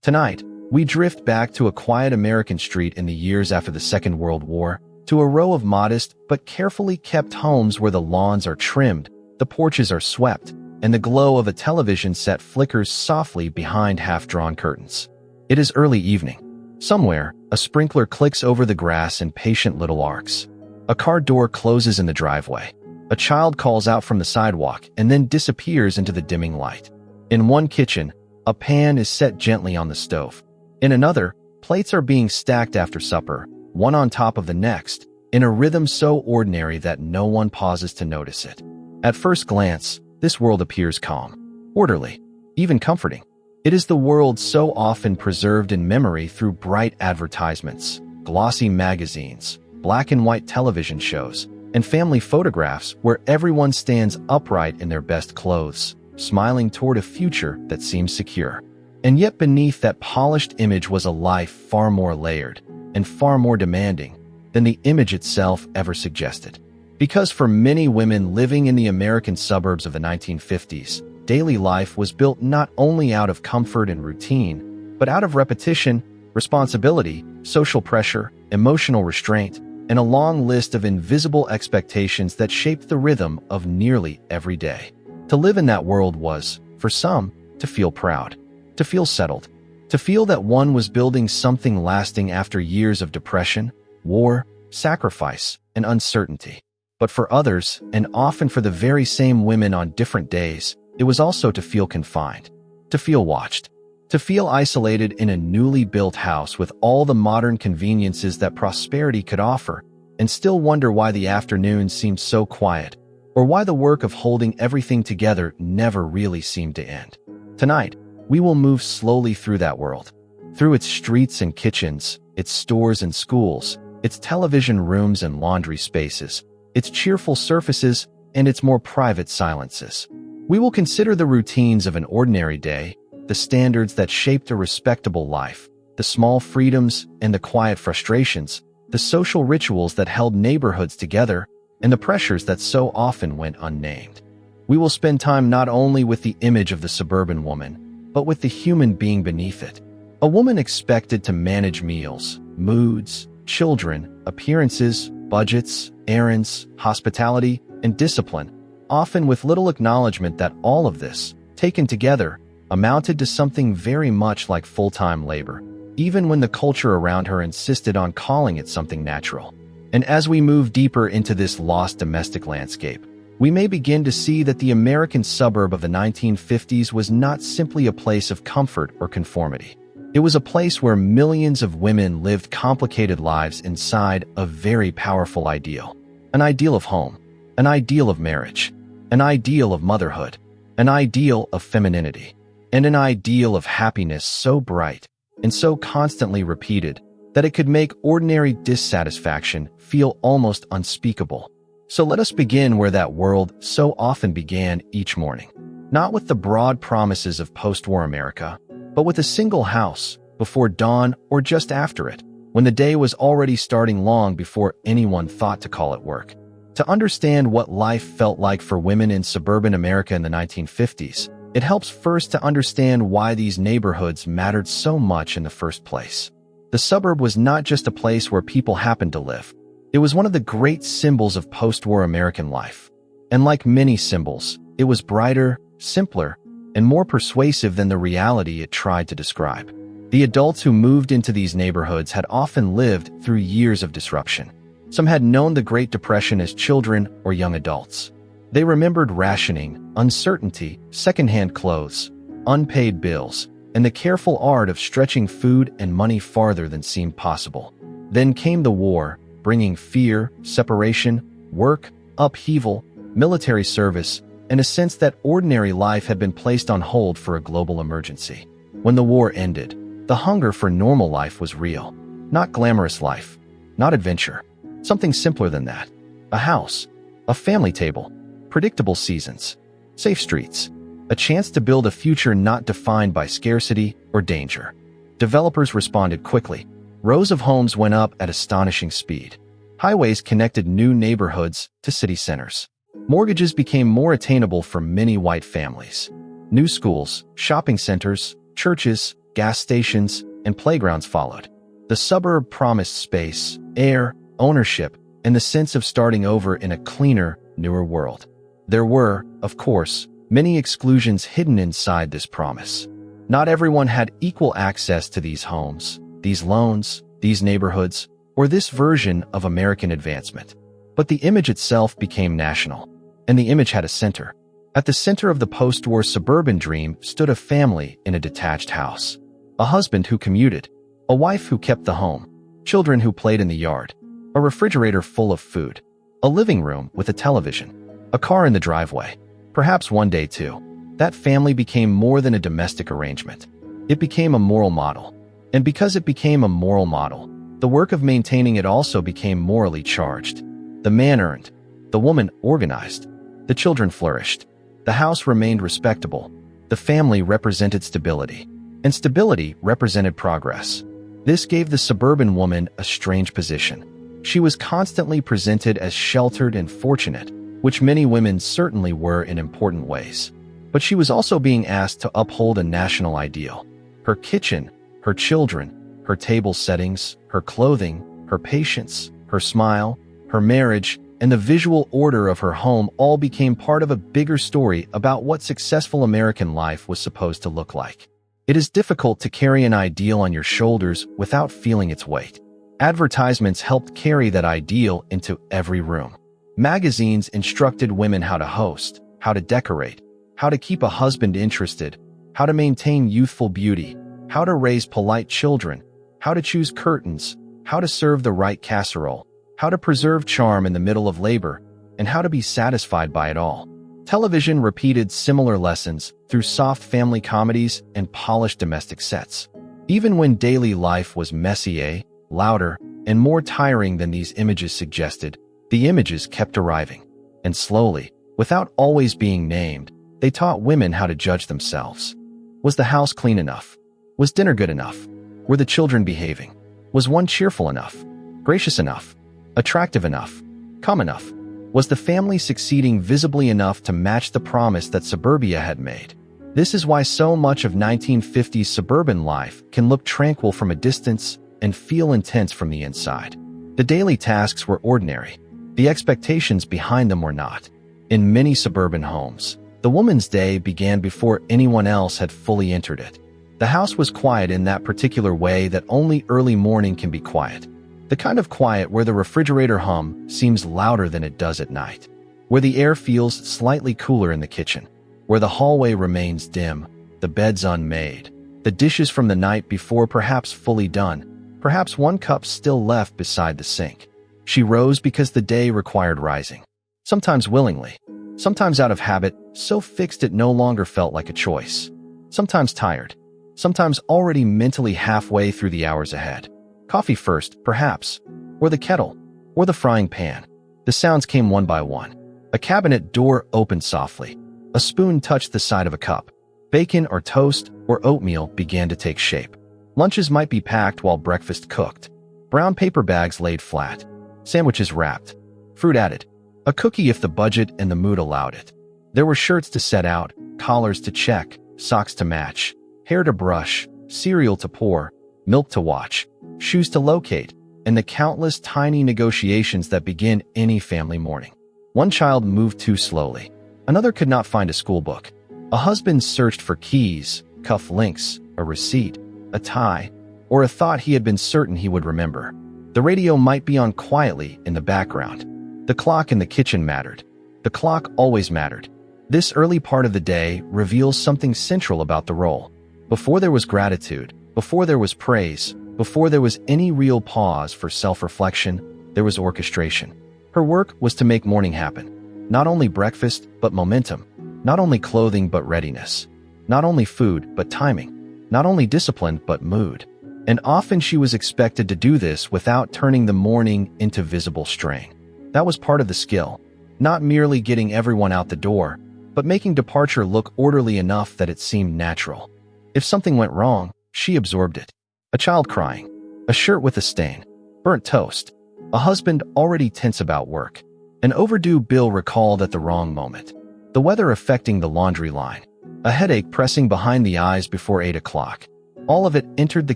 Tonight, we drift back to a quiet American street in the years after the Second World War, to a row of modest but carefully kept homes where the lawns are trimmed, the porches are swept, and the glow of a television set flickers softly behind half-drawn curtains. It is early evening. Somewhere, a sprinkler clicks over the grass in patient little arcs. A car door closes in the driveway. A child calls out from the sidewalk and then disappears into the dimming light. In one kitchen, a pan is set gently on the stove. In another, plates are being stacked after supper, one on top of the next, in a rhythm so ordinary that no one pauses to notice it. At first glance, this world appears calm, orderly, even comforting. It is the world so often preserved in memory through bright advertisements, glossy magazines, black and white television shows, and family photographs where everyone stands upright in their best clothes, smiling toward a future that seems secure. And yet beneath that polished image was a life far more layered and far more demanding than the image itself ever suggested. Because for many women living in the American suburbs of the 1950s, daily life was built not only out of comfort and routine, but out of repetition, responsibility, social pressure, emotional restraint, and a long list of invisible expectations that shaped the rhythm of nearly every day. To live in that world was, for some, to feel proud, to feel settled, to feel that one was building something lasting after years of depression, war, sacrifice, and uncertainty. But for others, and often for the very same women on different days, it was also to feel confined, to feel watched, to feel isolated in a newly built house with all the modern conveniences that prosperity could offer, and still wonder why the afternoons seemed so quiet, or why the work of holding everything together never really seemed to end. Tonight, we will move slowly through that world, through its streets and kitchens, its stores and schools, its television rooms and laundry spaces, its cheerful surfaces and its more private silences. We will consider the routines of an ordinary day, the standards that shaped a respectable life, the small freedoms and the quiet frustrations, the social rituals that held neighborhoods together, and the pressures that so often went unnamed. We will spend time not only with the image of the suburban woman, but with the human being beneath it. A woman expected to manage meals, moods, children, appearances, budgets, errands, hospitality, and discipline, often with little acknowledgement that all of this, taken together, amounted to something very much like full-time labor, even when the culture around her insisted on calling it something natural. And as we move deeper into this lost domestic landscape, we may begin to see that the American suburb of the 1950s was not simply a place of comfort or conformity. It was a place where millions of women lived complicated lives inside a very powerful ideal. An ideal of home, an ideal of marriage, an ideal of motherhood, an ideal of femininity, and an ideal of happiness so bright and so constantly repeated that it could make ordinary dissatisfaction feel almost unspeakable. So let us begin where that world so often began each morning. Not with the broad promises of post-war America, but with a single house, before dawn or just after it, when the day was already starting long before anyone thought to call it work. To understand what life felt like for women in suburban America in the 1950s, it helps first to understand why these neighborhoods mattered so much in the first place. The suburb was not just a place where people happened to live. It was one of the great symbols of post-war American life. And like many symbols, it was brighter, simpler, and more persuasive than the reality it tried to describe. The adults who moved into these neighborhoods had often lived through years of disruption. Some had known the Great Depression as children or young adults. They remembered rationing, uncertainty, secondhand clothes, unpaid bills, and the careful art of stretching food and money farther than seemed possible. Then came the war, bringing fear, separation, work, upheaval, military service, and a sense that ordinary life had been placed on hold for a global emergency. When the war ended, the hunger for normal life was real. Not glamorous life, not adventure. Something simpler than that. A house, a family table, predictable seasons, safe streets, a chance to build a future not defined by scarcity or danger. Developers responded quickly. Rows of homes went up at astonishing speed. Highways connected new neighborhoods to city centers. Mortgages became more attainable for many white families. New schools, shopping centers, churches, gas stations, and playgrounds followed. The suburb promised space, air, ownership, and the sense of starting over in a cleaner, newer world. There were, of course, many exclusions hidden inside this promise. Not everyone had equal access to these homes, these loans, these neighborhoods, or this version of American advancement. But the image itself became national, and the image had a center. At the center of the post-war suburban dream stood a family in a detached house. A husband who commuted, a wife who kept the home, children who played in the yard, a refrigerator full of food, a living room with a television, a car in the driveway. Perhaps one day, too, that family became more than a domestic arrangement. It became a moral model. And because it became a moral model, the work of maintaining it also became morally charged. The man earned, the woman organized, the children flourished, the house remained respectable, the family represented stability, and stability represented progress. This gave the suburban woman a strange position. She was constantly presented as sheltered and fortunate, which many women certainly were in important ways. But she was also being asked to uphold a national ideal. Her kitchen, her children, her table settings, her clothing, her patience, her smile, her marriage, and the visual order of her home all became part of a bigger story about what successful American life was supposed to look like. It is difficult to carry an ideal on your shoulders without feeling its weight. Advertisements helped carry that ideal into every room. Magazines instructed women how to host, how to decorate, how to keep a husband interested, how to maintain youthful beauty, how to raise polite children, how to choose curtains, how to serve the right casserole, how to preserve charm in the middle of labor, and how to be satisfied by it all. Television repeated similar lessons through soft family comedies and polished domestic sets. Even when daily life was messier, louder, and more tiring than these images suggested, the images kept arriving. And slowly, without always being named, they taught women how to judge themselves. Was the house clean enough? Was dinner good enough? Were the children behaving? Was one cheerful enough? Gracious enough? Attractive enough? Calm enough? Was the family succeeding visibly enough to match the promise that suburbia had made? This is why so much of 1950s suburban life can look tranquil from a distance and feel intense from the inside. The daily tasks were ordinary. The expectations behind them were not. In many suburban homes, the woman's day began before anyone else had fully entered it. The house was quiet in that particular way that only early morning can be quiet. The kind of quiet where the refrigerator hum seems louder than it does at night, where the air feels slightly cooler in the kitchen, where the hallway remains dim, the beds unmade, the dishes from the night before perhaps fully done, perhaps one cup still left beside the sink. She rose because the day required rising, sometimes willingly, sometimes out of habit, so fixed it no longer felt like a choice, sometimes tired, sometimes already mentally halfway through the hours ahead. Coffee first, perhaps, or the kettle, or the frying pan. The sounds came one by one. A cabinet door opened softly. A spoon touched the side of a cup. Bacon or toast or oatmeal began to take shape. Lunches might be packed while breakfast cooked. Brown paper bags laid flat. Sandwiches wrapped. Fruit added. A cookie if the budget and the mood allowed it. There were shirts to set out, collars to check, socks to match, hair to brush, cereal to pour, milk to watch, shoes to locate, and the countless tiny negotiations that begin any family morning. One child moved too slowly. Another could not find a school book. A husband searched for keys, cuff links, a receipt, a tie, or a thought he had been certain he would remember. The radio might be on quietly in the background. The clock in the kitchen mattered. The clock always mattered. This early part of the day reveals something central about the role. Before there was gratitude, before there was praise, before there was any real pause for self-reflection, there was orchestration. Her work was to make morning happen. Not only breakfast, but momentum. Not only clothing, but readiness. Not only food, but timing. Not only discipline, but mood. And often she was expected to do this without turning the morning into visible strain. That was part of the skill. Not merely getting everyone out the door, but making departure look orderly enough that it seemed natural. If something went wrong, she absorbed it. A child crying, a shirt with a stain, burnt toast, a husband already tense about work, an overdue bill recalled at the wrong moment, the weather affecting the laundry line, a headache pressing behind the eyes before 8 o'clock. All of it entered the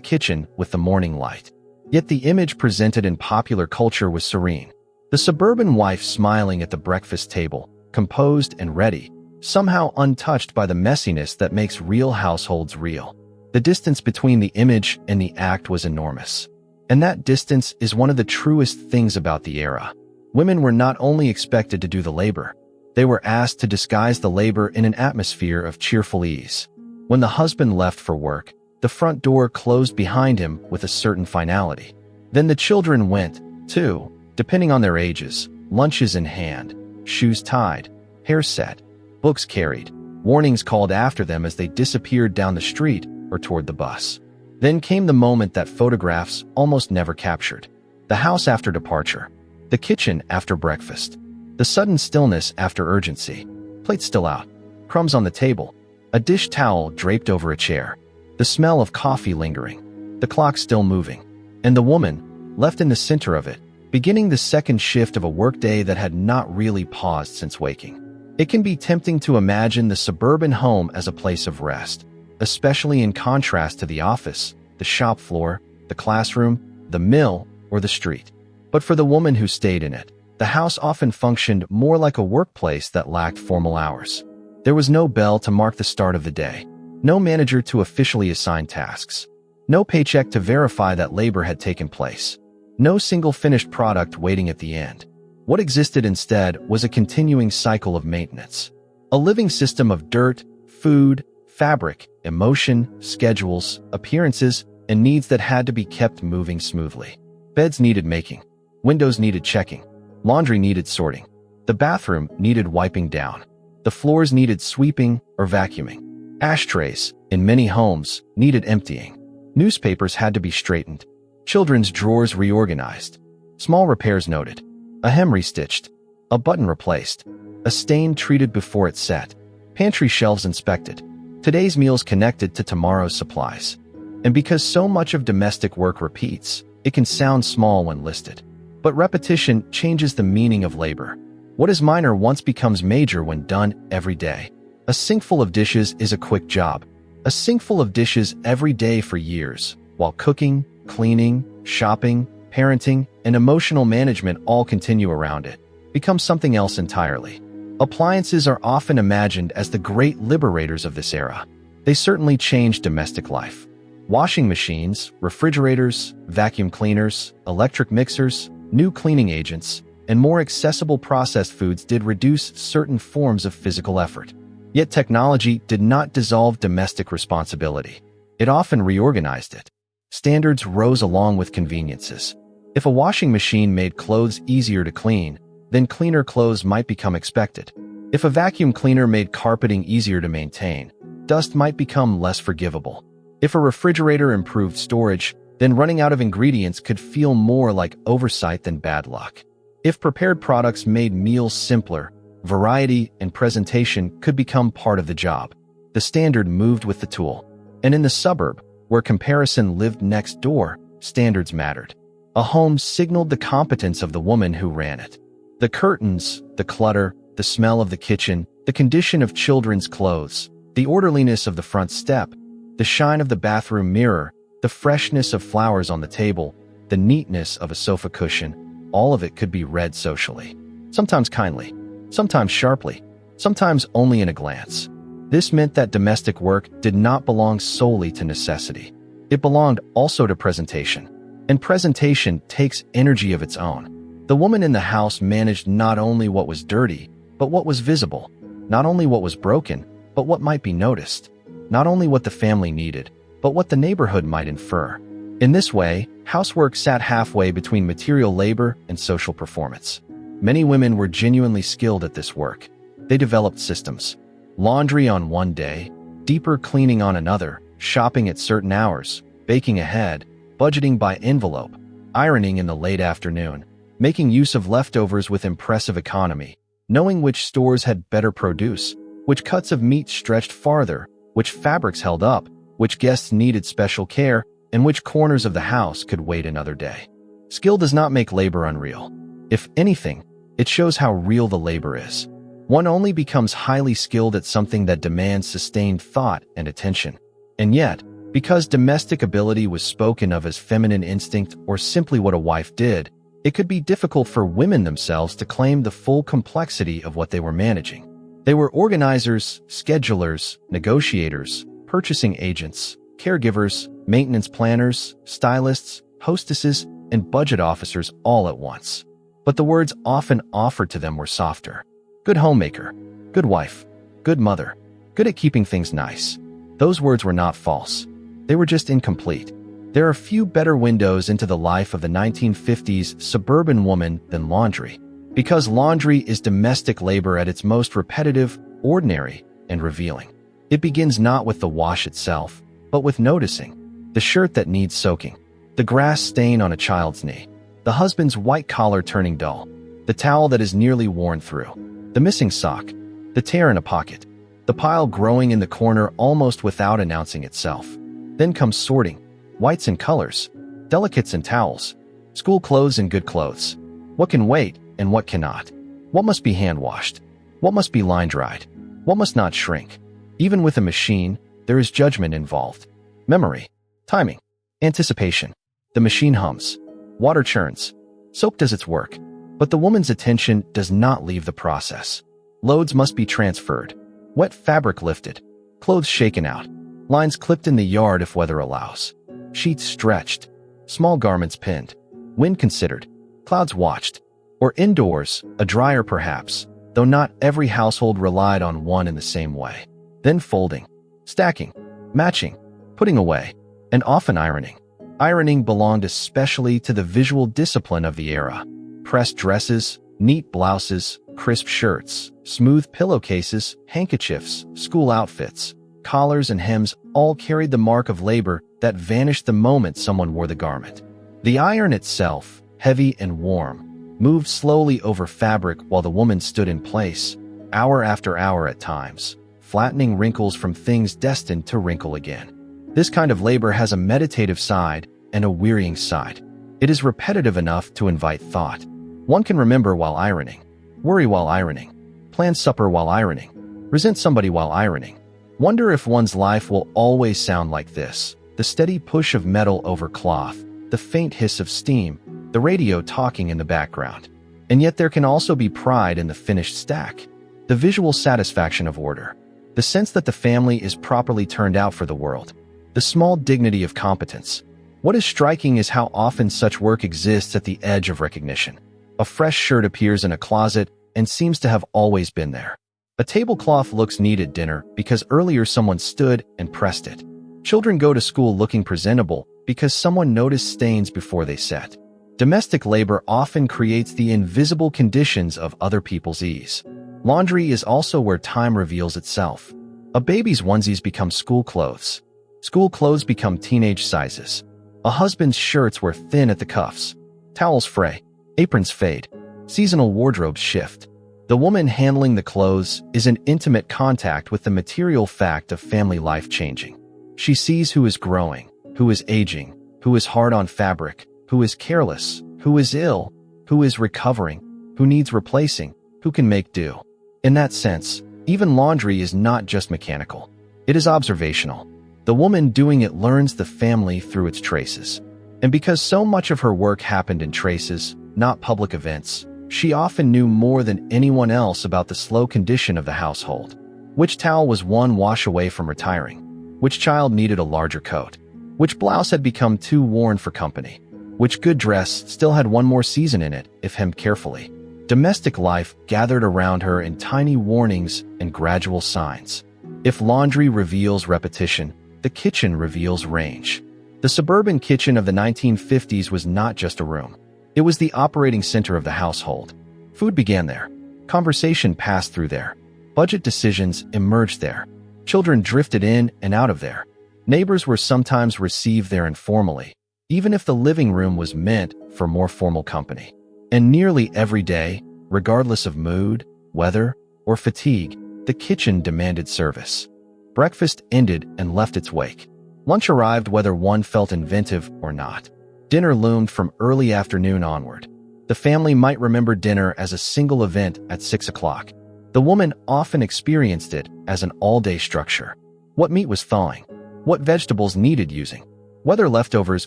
kitchen with the morning light. Yet the image presented in popular culture was serene. The suburban wife smiling at the breakfast table, composed and ready, somehow untouched by the messiness that makes real households real. The distance between the image and the act was enormous. And that distance is one of the truest things about the era. Women were not only expected to do the labor, they were asked to disguise the labor in an atmosphere of cheerful ease. When the husband left for work, the front door closed behind him with a certain finality. Then the children went, too, depending on their ages, lunches in hand, shoes tied, hair set, books carried, warnings called after them as they disappeared down the street or toward the bus. Then came the moment that photographs almost never captured. The house after departure, the kitchen after breakfast, the sudden stillness after urgency, plates still out, crumbs on the table, a dish towel draped over a chair, the smell of coffee lingering, the clock still moving, and the woman, left in the center of it, beginning the second shift of a workday that had not really paused since waking. It can be tempting to imagine the suburban home as a place of rest, especially in contrast to the office, the shop floor, the classroom, the mill, or the street. But for the woman who stayed in it, the house often functioned more like a workplace that lacked formal hours. There was no bell to mark the start of the day, no manager to officially assign tasks, no paycheck to verify that labor had taken place, no single finished product waiting at the end. What existed instead was a continuing cycle of maintenance, a living system of dirt, food, fabric, emotion, schedules, appearances, and needs that had to be kept moving smoothly. Beds needed making, windows needed checking, laundry needed sorting, the bathroom needed wiping down, the floors needed sweeping or vacuuming, ashtrays, in many homes, needed emptying, newspapers had to be straightened, children's drawers reorganized, small repairs noted, a hem restitched, a button replaced, a stain treated before it's set, pantry shelves inspected, today's meals connected to tomorrow's supplies. And because so much of domestic work repeats, it can sound small when listed. But repetition changes the meaning of labor. What is minor once becomes major when done every day. A sink full of dishes is a quick job. A sink full of dishes every day for years, while cooking, cleaning, shopping, parenting, and emotional management all continue around it, becomes something else entirely. Appliances are often imagined as the great liberators of this era. They certainly changed domestic life. Washing machines, refrigerators, vacuum cleaners, electric mixers, new cleaning agents, and more accessible processed foods did reduce certain forms of physical effort. Yet technology did not dissolve domestic responsibility. It often reorganized it. Standards rose along with conveniences. If a washing machine made clothes easier to clean, then cleaner clothes might become expected. If a vacuum cleaner made carpeting easier to maintain, dust might become less forgivable. If a refrigerator improved storage, then running out of ingredients could feel more like oversight than bad luck. If prepared products made meals simpler, variety and presentation could become part of the job. The standard moved with the tool. And in the suburb, where comparison lived next door, standards mattered. A home signaled the competence of the woman who ran it. The curtains, the clutter, the smell of the kitchen, the condition of children's clothes, the orderliness of the front step, the shine of the bathroom mirror, the freshness of flowers on the table, the neatness of a sofa cushion, all of it could be read socially. Sometimes kindly, sometimes sharply, sometimes only in a glance. This meant that domestic work did not belong solely to necessity. It belonged also to presentation. And presentation takes energy of its own. The woman in the house managed not only what was dirty, but what was visible, not only what was broken, but what might be noticed, not only what the family needed, but what the neighborhood might infer. In this way, housework sat halfway between material labor and social performance. Many women were genuinely skilled at this work. They developed systems. Laundry on one day, deeper cleaning on another, shopping at certain hours, baking ahead, budgeting by envelope, ironing in the late afternoon, making use of leftovers with impressive economy, knowing which stores had better produce, which cuts of meat stretched farther, which fabrics held up, which guests needed special care, and which corners of the house could wait another day. Skill does not make labor unreal. If anything, it shows how real the labor is. One only becomes highly skilled at something that demands sustained thought and attention. And yet, Because domestic ability was spoken of as feminine instinct or simply what a wife did, it could be difficult for women themselves to claim the full complexity of what they were managing. They were organizers, schedulers, negotiators, purchasing agents, caregivers, maintenance planners, stylists, hostesses, and budget officers all at once. But the words often offered to them were softer. Good homemaker, good wife, good mother, good at keeping things nice. Those words were not false. They were just incomplete. There are few better windows into the life of the 1950s suburban woman than laundry, because laundry is domestic labor at its most repetitive, ordinary, and revealing. It begins not with the wash itself, but with noticing the shirt that needs soaking, the grass stain on a child's knee, the husband's white collar turning dull, the towel that is nearly worn through, the missing sock, the tear in a pocket, the pile growing in the corner almost without announcing itself. Then comes sorting, whites and colors, delicates and towels, school clothes and good clothes. What can wait and what cannot? What must be hand-washed? What must be line-dried? What must not shrink? Even with a machine, there is judgment involved. Memory, timing, anticipation. The machine hums. Water churns. Soap does its work. But the woman's attention does not leave the process. Loads must be transferred. Wet fabric lifted. Clothes shaken out. Lines clipped in the yard if weather allows. Sheets stretched. Small garments pinned. Wind considered. Clouds watched. Or indoors, a dryer perhaps, though not every household relied on one in the same way. Then folding, stacking, matching, putting away, and often ironing. Ironing belonged especially to the visual discipline of the era. Pressed dresses, neat blouses, crisp shirts, smooth pillowcases, handkerchiefs, school outfits, collars and hems all carried the mark of labor that vanished the moment someone wore the garment. The iron itself, heavy and warm, moved slowly over fabric while the woman stood in place, hour after hour at times, flattening wrinkles from things destined to wrinkle again. This kind of labor has a meditative side and a wearying side. It is repetitive enough to invite thought. One can remember while ironing, worry while ironing, plan supper while ironing, resent somebody while ironing. Wonder if one's life will always sound like this: the steady push of metal over cloth, the faint hiss of steam, the radio talking in the background. And yet there can also be pride in the finished stack, the visual satisfaction of order, the sense that the family is properly turned out for the world, the small dignity of competence. What is striking is how often such work exists at the edge of recognition. A fresh shirt appears in a closet and seems to have always been there. A tablecloth looks neat at dinner because earlier someone stood and pressed it. Children go to school looking presentable because someone noticed stains before they sat. Domestic labor often creates the invisible conditions of other people's ease. Laundry is also where time reveals itself. A baby's onesies become school clothes. School clothes become teenage sizes. A husband's shirts wear thin at the cuffs. Towels fray. Aprons fade. Seasonal wardrobes shift. The woman handling the clothes is in intimate contact with the material fact of family life changing. She sees who is growing, who is aging, who is hard on fabric, who is careless, who is ill, who is recovering, who needs replacing, who can make do. In that sense, even laundry is not just mechanical. It is observational. The woman doing it learns the family through its traces. And because so much of her work happened in traces, not public events, she often knew more than anyone else about the slow condition of the household. Which towel was one wash away from retiring? Which child needed a larger coat? Which blouse had become too worn for company? Which good dress still had one more season in it, if hemmed carefully? Domestic life gathered around her in tiny warnings and gradual signs. If laundry reveals repetition, the kitchen reveals range. The suburban kitchen of the 1950s was not just a room. It was the operating center of the household. Food began there. Conversation passed through there. Budget decisions emerged there. Children drifted in and out of there. Neighbors were sometimes received there informally, even if the living room was meant for more formal company. And nearly every day, regardless of mood, weather, or fatigue, the kitchen demanded service. Breakfast ended and left its wake. Lunch arrived whether one felt inventive or not. Dinner loomed from early afternoon onward. The family might remember dinner as a single event at 6 o'clock. The woman often experienced it as an all-day structure. What meat was thawing? what vegetables needed using, whether leftovers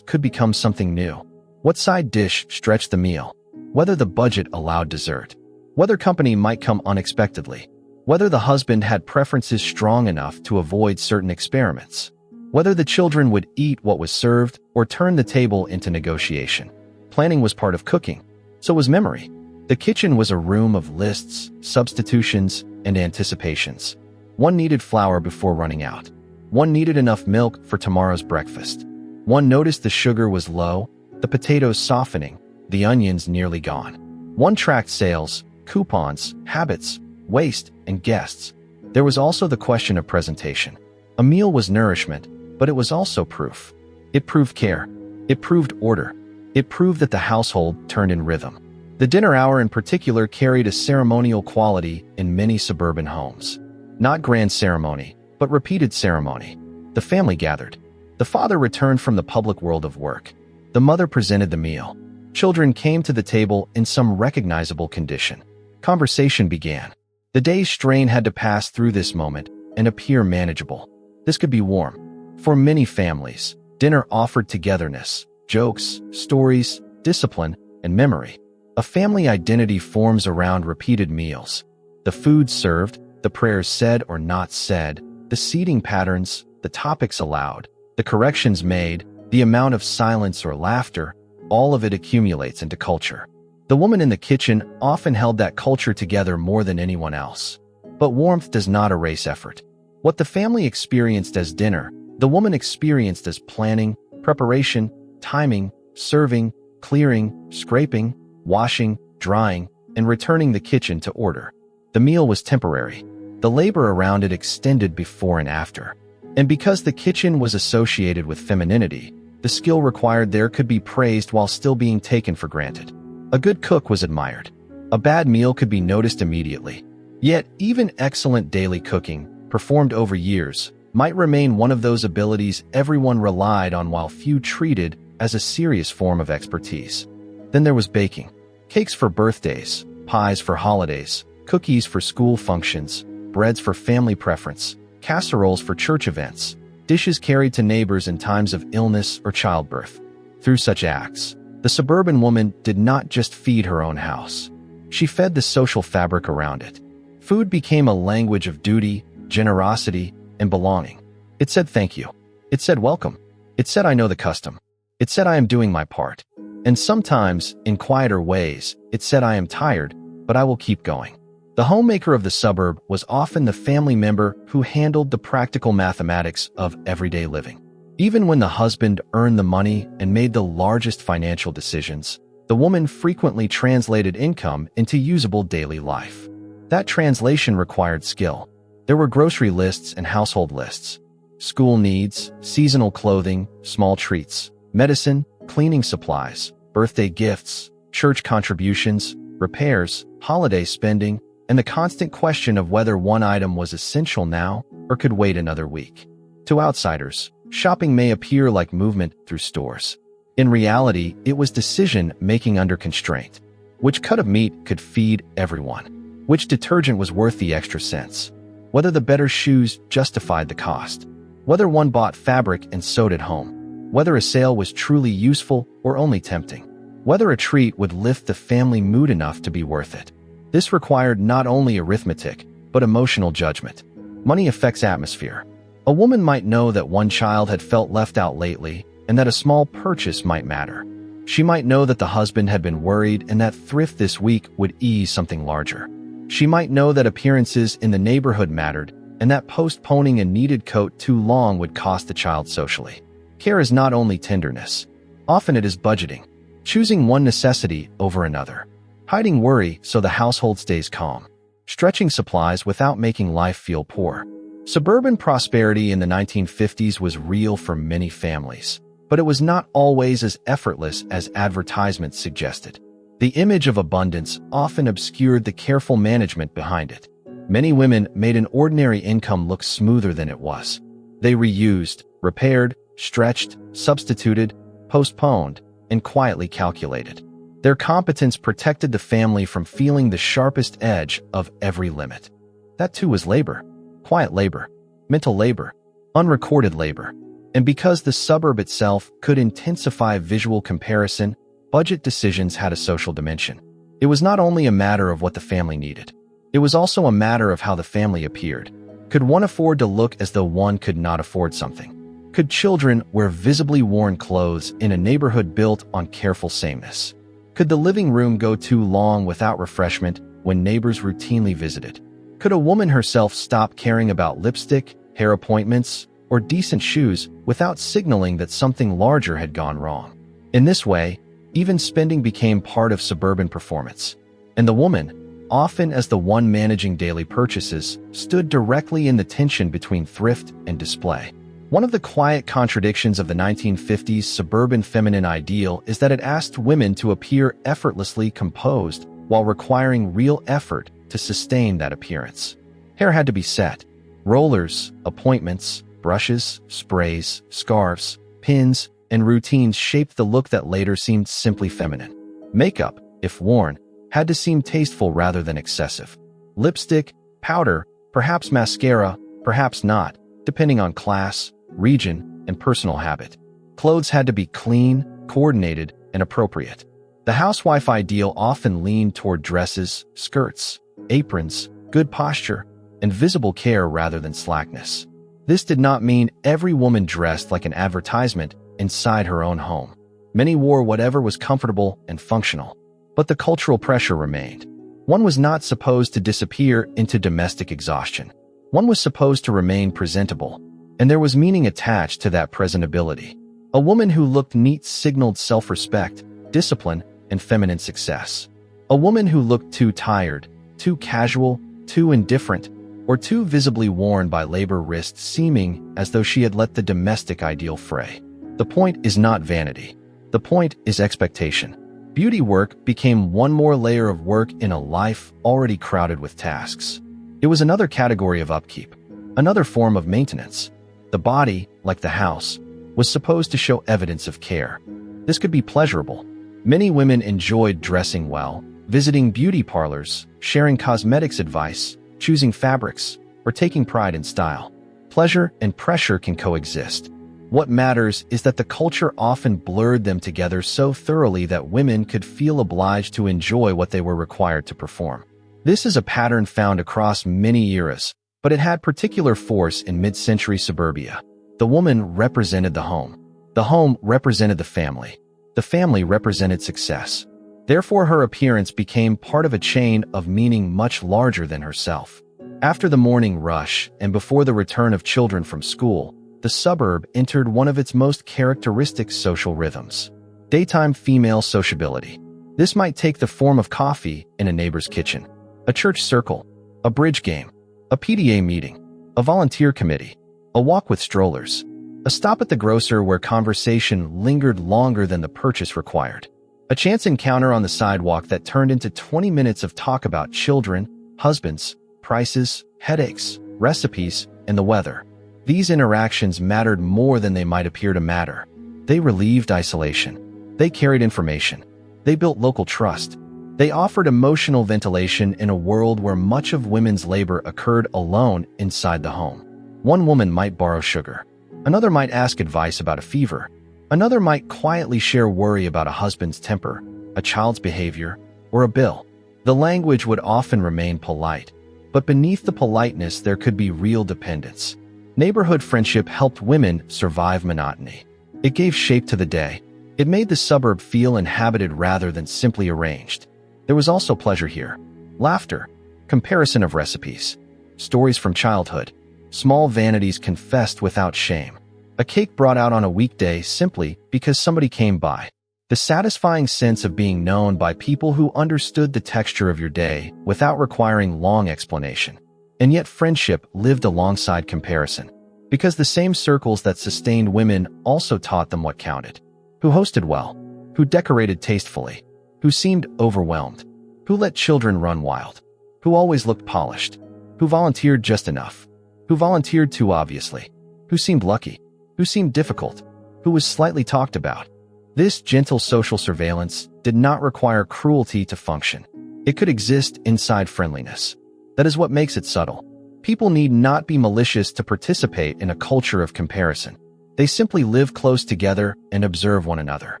could become something new, what side dish stretched the meal, whether the budget allowed dessert, whether company might come unexpectedly, whether the husband had preferences strong enough to avoid certain experiments, whether the children would eat what was served or turn the table into negotiation. Planning was part of cooking, so was memory. The kitchen was a room of lists, substitutions, and anticipations. One needed flour before running out. One needed enough milk for tomorrow's breakfast. One noticed the sugar was low, the potatoes softening, the onions nearly gone. One tracked sales, coupons, habits, waste, and guests. There was also the question of presentation. A meal was nourishment, but it was also proof. It proved care. It proved order. It proved that the household turned in rhythm. The dinner hour in particular carried a ceremonial quality in many suburban homes. Not grand ceremony, but repeated ceremony. The family gathered. The father returned from the public world of work. The mother presented the meal. Children came to the table in some recognizable condition. Conversation began. The day's strain had to pass through this moment and appear manageable. This could be warm. For many families, dinner offered togetherness, jokes, stories, discipline, and memory. A family identity forms around repeated meals. The food served, the prayers said or not said, the seating patterns, the topics allowed, the corrections made, the amount of silence or laughter, all of it accumulates into culture. The woman in the kitchen often held that culture together more than anyone else. But warmth does not erase effort. What the family experienced as dinner, the woman experienced as planning, preparation, timing, serving, clearing, scraping, washing, drying, and returning the kitchen to order. The meal was temporary. The labor around it extended before and after. And because the kitchen was associated with femininity, the skill required there could be praised while still being taken for granted. A good cook was admired. A bad meal could be noticed immediately. Yet, even excellent daily cooking, performed over years, might remain one of those abilities everyone relied on while few treated as a serious form of expertise. Then there was baking. Cakes for birthdays, pies for holidays, cookies for school functions, breads for family preference, casseroles for church events, dishes carried to neighbors in times of illness or childbirth. Through such acts, the suburban woman did not just feed her own house. She fed the social fabric around it. Food became a language of duty, generosity, and belonging. It said thank you. It said welcome. It said I know the custom. It said I am doing my part. And sometimes, in quieter ways, it said I am tired, but I will keep going. The homemaker of the suburb was often the family member who handled the practical mathematics of everyday living. Even when the husband earned the money and made the largest financial decisions, the woman frequently translated income into usable daily life. That translation required skill. There were grocery lists and household lists, school needs, seasonal clothing, small treats, medicine, cleaning supplies, birthday gifts, church contributions, repairs, holiday spending, and the constant question of whether one item was essential now or could wait another week. To outsiders, shopping may appear like movement through stores. In reality, it was decision-making under constraint. Which cut of meat could feed everyone? Which detergent was worth the extra cents? Whether the better shoes justified the cost? Whether one bought fabric and sewed at home? Whether a sale was truly useful or only tempting? Whether a treat would lift the family mood enough to be worth it? This required not only arithmetic, but emotional judgment. Money affects atmosphere. A woman might know that one child had felt left out lately and that a small purchase might matter. She might know that the husband had been worried and that thrift this week would ease something larger. She might know that appearances in the neighborhood mattered and that postponing a needed coat too long would cost the child socially. Care is not only tenderness. Often it is budgeting, choosing one necessity over another, hiding worry so the household stays calm, stretching supplies without making life feel poor. Suburban prosperity in the 1950s was real for many families, but it was not always as effortless as advertisements suggested. The image of abundance often obscured the careful management behind it. Many women made an ordinary income look smoother than it was. They reused, repaired, stretched, substituted, postponed, and quietly calculated. Their competence protected the family from feeling the sharpest edge of every limit. That too was labor. Quiet labor, mental labor, unrecorded labor. And because the suburb itself could intensify visual comparison, budget decisions had a social dimension. It was not only a matter of what the family needed. It was also a matter of how the family appeared. Could one afford to look as though one could not afford something? Could children wear visibly worn clothes in a neighborhood built on careful sameness? Could the living room go too long without refreshment when neighbors routinely visited? Could a woman herself stop caring about lipstick, hair appointments, or decent shoes without signaling that something larger had gone wrong? In this way, even spending became part of suburban performance. And the woman, often as the one managing daily purchases, stood directly in the tension between thrift and display. One of the quiet contradictions of the 1950s suburban feminine ideal is that it asked women to appear effortlessly composed while requiring real effort to sustain that appearance. Hair had to be set. Rollers, appointments, brushes, sprays, scarves, pins, and routines shaped the look that later seemed simply feminine. Makeup, if worn, had to seem tasteful rather than excessive. Lipstick, powder, perhaps mascara, perhaps not, depending on class, region, and personal habit. Clothes had to be clean, coordinated, and appropriate. The housewife ideal often leaned toward dresses, skirts, aprons, good posture, and visible care rather than slackness. This did not mean every woman dressed like an advertisement inside her own home. Many wore whatever was comfortable and functional, but the cultural pressure remained. One was not supposed to disappear into domestic exhaustion. One was supposed to remain presentable, and there was meaning attached to that presentability. A woman who looked neat signaled self-respect, discipline, and feminine success. A woman who looked too tired, too casual, too indifferent, or too visibly worn by labor risked seeming as though she had let the domestic ideal fray. The point is not vanity. The point is expectation. Beauty work became one more layer of work in a life already crowded with tasks. It was another category of upkeep, another form of maintenance. The body, like the house, was supposed to show evidence of care. This could be pleasurable. Many women enjoyed dressing well, visiting beauty parlors, sharing cosmetics advice, choosing fabrics, or taking pride in style. Pleasure and pressure can coexist. What matters is that the culture often blurred them together so thoroughly that women could feel obliged to enjoy what they were required to perform. This is a pattern found across many eras, but it had particular force in mid-century suburbia. The woman represented the home. The home represented the family. The family represented success. Therefore, her appearance became part of a chain of meaning much larger than herself. After the morning rush and before the return of children from school, the suburb entered one of its most characteristic social rhythms: daytime female sociability. This might take the form of coffee in a neighbor's kitchen, a church circle, a bridge game, a PTA meeting, a volunteer committee, a walk with strollers, a stop at the grocer where conversation lingered longer than the purchase required, a chance encounter on the sidewalk that turned into 20 minutes of talk about children, husbands, prices, headaches, recipes, and the weather. These interactions mattered more than they might appear to matter. They relieved isolation. They carried information. They built local trust. They offered emotional ventilation in a world where much of women's labor occurred alone inside the home. One woman might borrow sugar. Another might ask advice about a fever. Another might quietly share worry about a husband's temper, a child's behavior, or a bill. The language would often remain polite, but beneath the politeness there could be real dependence. Neighborhood friendship helped women survive monotony. It gave shape to the day. It made the suburb feel inhabited rather than simply arranged. There was also pleasure here. Laughter, comparison of recipes, stories from childhood, small vanities confessed without shame. A cake brought out on a weekday simply because somebody came by. The satisfying sense of being known by people who understood the texture of your day without requiring long explanation. And yet friendship lived alongside comparison, because the same circles that sustained women also taught them what counted. Who hosted well, who decorated tastefully, who seemed overwhelmed, who let children run wild, who always looked polished, who volunteered just enough, who volunteered too obviously, who seemed lucky, who seemed difficult, who was slightly talked about. This gentle social surveillance did not require cruelty to function. It could exist inside friendliness. That is what makes it subtle. People need not be malicious to participate in a culture of comparison. They simply live close together and observe one another.